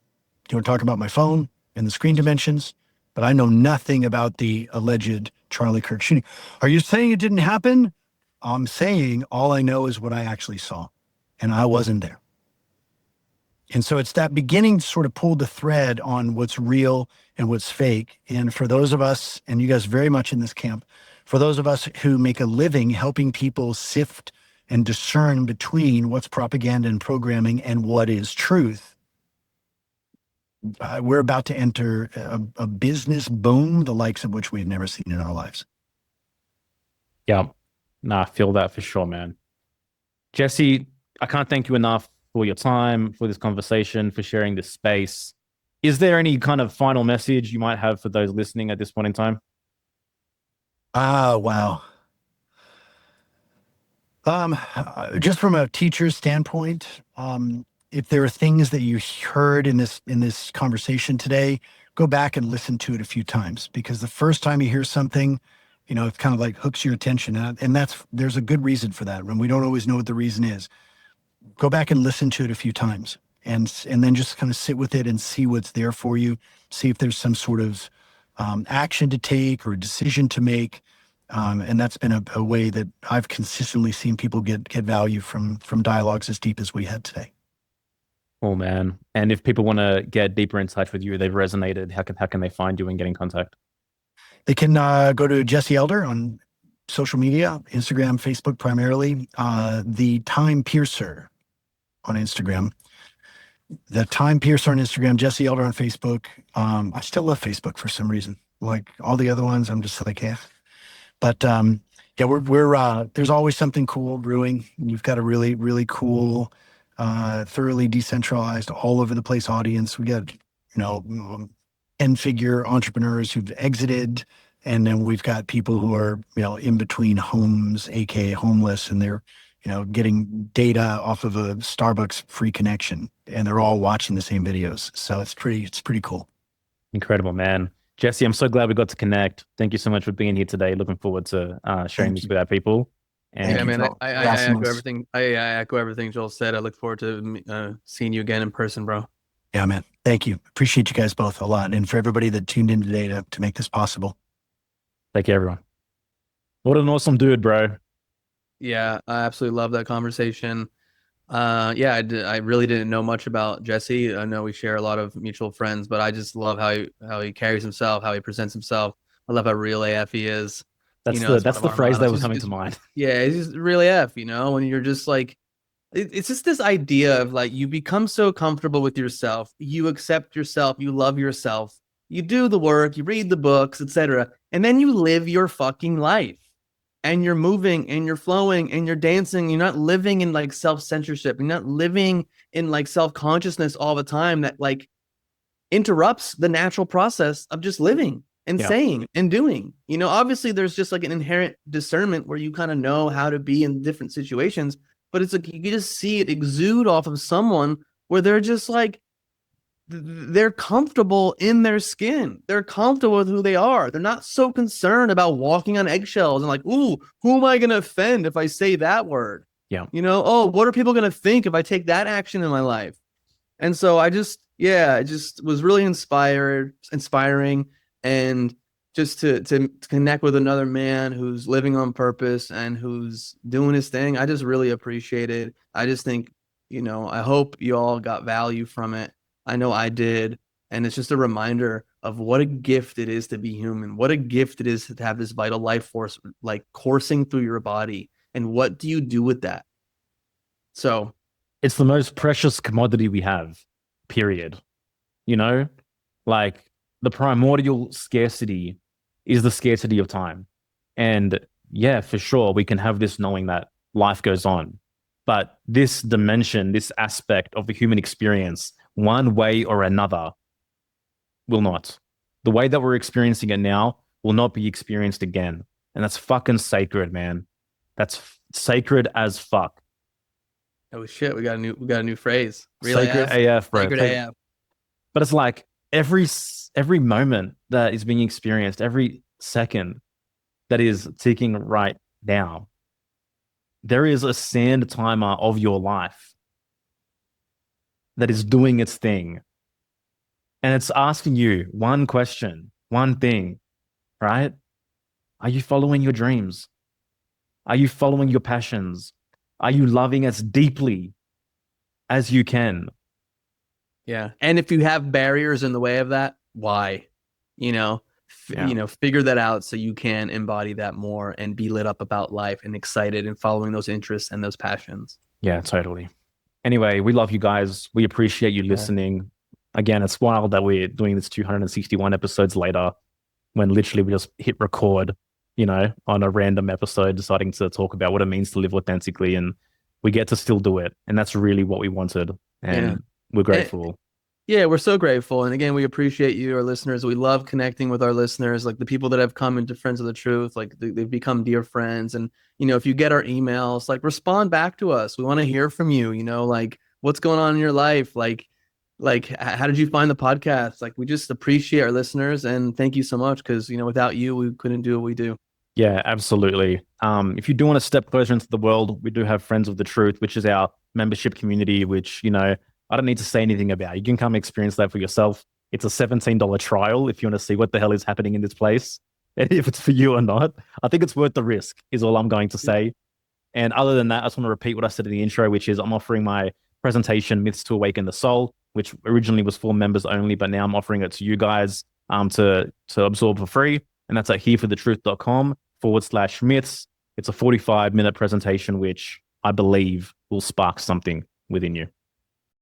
you want to talk about my phone and the screen dimensions? But I know nothing about the alleged Charlie Kirk shooting. Are you saying it didn't happen? I'm saying all I know is what I actually saw, and I wasn't there. And so it's that beginning to sort of pull the thread on what's real and what's fake. And for those of us, and you guys very much in this camp, for those of us who make a living helping people sift and discern between what's propaganda and programming and what is truth, we're about to enter a business boom, the likes of which we've never seen in our lives. Yeah. Nah, I feel that for sure, man. Jesse, I can't thank you enough for your time, for this conversation, for sharing this space. Is there any kind of final message you might have for those listening at this point in time? Wow. Just from a teacher's standpoint, if there are things that you heard in this conversation today, go back and listen to it a few times, because the first time you hear something, you know, it kind of like hooks your attention, and there's a good reason for that. When we don't always know what the reason is, go back and listen to it a few times, and then just kind of sit with it and see what's there for you. See if there's some sort of action to take or a decision to make. And that's been a way that I've consistently seen people get value from dialogues as deep as we had today. Oh man! And if people want to get deeper in touch with you, they've resonated. How can they find you and get in contact? They can go to Jesse Elder on social media, Instagram, Facebook primarily. The Time Piercer on Instagram. The Time Piercer on Instagram, Jesse Elder on Facebook. I still love Facebook for some reason. Like all the other ones, I'm just like, yeah. But yeah, we're there's always something cool brewing. You've got a really, really cool, thoroughly decentralized, all over the place audience. We got, 10-figure entrepreneurs who've exited, and then we've got people who are, in between homes, aka homeless, and they're, getting data off of a Starbucks free connection, and they're all watching the same videos. So it's pretty cool. Incredible, man. Jesse, I'm so glad we got to connect. Thank you so much for being here today. Looking forward to sharing this with our people. And yeah, man, I echo everything. I echo everything Joel said. I look forward to seeing you again in person, bro. Yeah, man. Thank you. Appreciate you guys both a lot. And for everybody that tuned in today to make this possible. Thank you, everyone. What an awesome dude, bro. Yeah, I absolutely love that conversation. Yeah, I really didn't know much about Jesse. I know we share a lot of mutual friends, but I just love how he carries himself, how he presents himself. I love how real AF he is. That's the phrase that was coming to mind. Yeah, he's just really AF, when you're just like, it's just this idea of like, you become so comfortable with yourself, you accept yourself, you love yourself, you do the work, you read the books, etc., and then you live your fucking life. And you're moving and you're flowing and you're dancing. You're not living in like self-censorship. You're not living in like self-consciousness all the time that like interrupts the natural process of just living and saying and doing. Obviously there's just like an inherent discernment where you kind of know how to be in different situations, but it's like you can just see it exude off of someone where they're just like, they're comfortable in their skin. They're comfortable with who they are. They're not so concerned about walking on eggshells and like, ooh, who am I going to offend if I say that word? Yeah. Oh, what are people going to think if I take that action in my life? And so it just was really inspiring. And just to connect with another man who's living on purpose and who's doing his thing. I just really appreciate it. I just think, I hope you all got value from it. I know I did. And it's just a reminder of what a gift it is to be human. What a gift it is to have this vital life force like coursing through your body. And what do you do with that? So it's the most precious commodity we have, period. You know, like the primordial scarcity is the scarcity of time. And yeah, for sure, we can have this knowing that life goes on. But this dimension, this aspect of the human experience, one way or another, will not. The way that we're experiencing it now will not be experienced again. And that's fucking sacred, man. That's sacred as fuck. Oh shit, we got a new phrase. Real Sacred AF, bro. Sacred AF. But it's like every moment that is being experienced, every second that is ticking right now, there is a sand timer of your life that is doing its thing. And it's asking you one question, one thing, right? Are you following your dreams? Are you following your passions? Are you loving as deeply as you can? Yeah. And if you have barriers in the way of that, why? You know, figure that out so you can embody that more and be lit up about life and excited and following those interests and those passions. Yeah, totally. Anyway, we love you guys. We appreciate you listening. Again, it's wild that we're doing this 261 episodes later when literally we just hit record, you know, on a random episode, deciding to talk about what it means to live authentically. And we get to still do it. And that's really what we wanted. And we're grateful. Yeah, we're so grateful. And again, we appreciate you, our listeners. We love connecting with our listeners, like the people that have come into Friends of the Truth, like they've become dear friends. And, you know, if you get our emails, like respond back to us. We want to hear from you, you know, like what's going on in your life? Like, how did you find the podcast? Like, we just appreciate our listeners and thank you so much. Because, you know, without you, we couldn't do what we do. Yeah, absolutely. If you do want to step closer into the world, we do have Friends of the Truth, which is our membership community, which, you know, I don't need to say anything about. You can come experience that for yourself. It's a $17 trial if you want to see what the hell is happening in this place, and if it's for you or not. I think it's worth the risk, is all I'm going to say. And other than that, I just want to repeat what I said in the intro, which is I'm offering my presentation, Myths to Awaken the Soul, which originally was for members only, but now I'm offering it to you guys to absorb for free. And that's at hereforthetruth.com/myths. It's a 45-minute presentation, which I believe will spark something within you.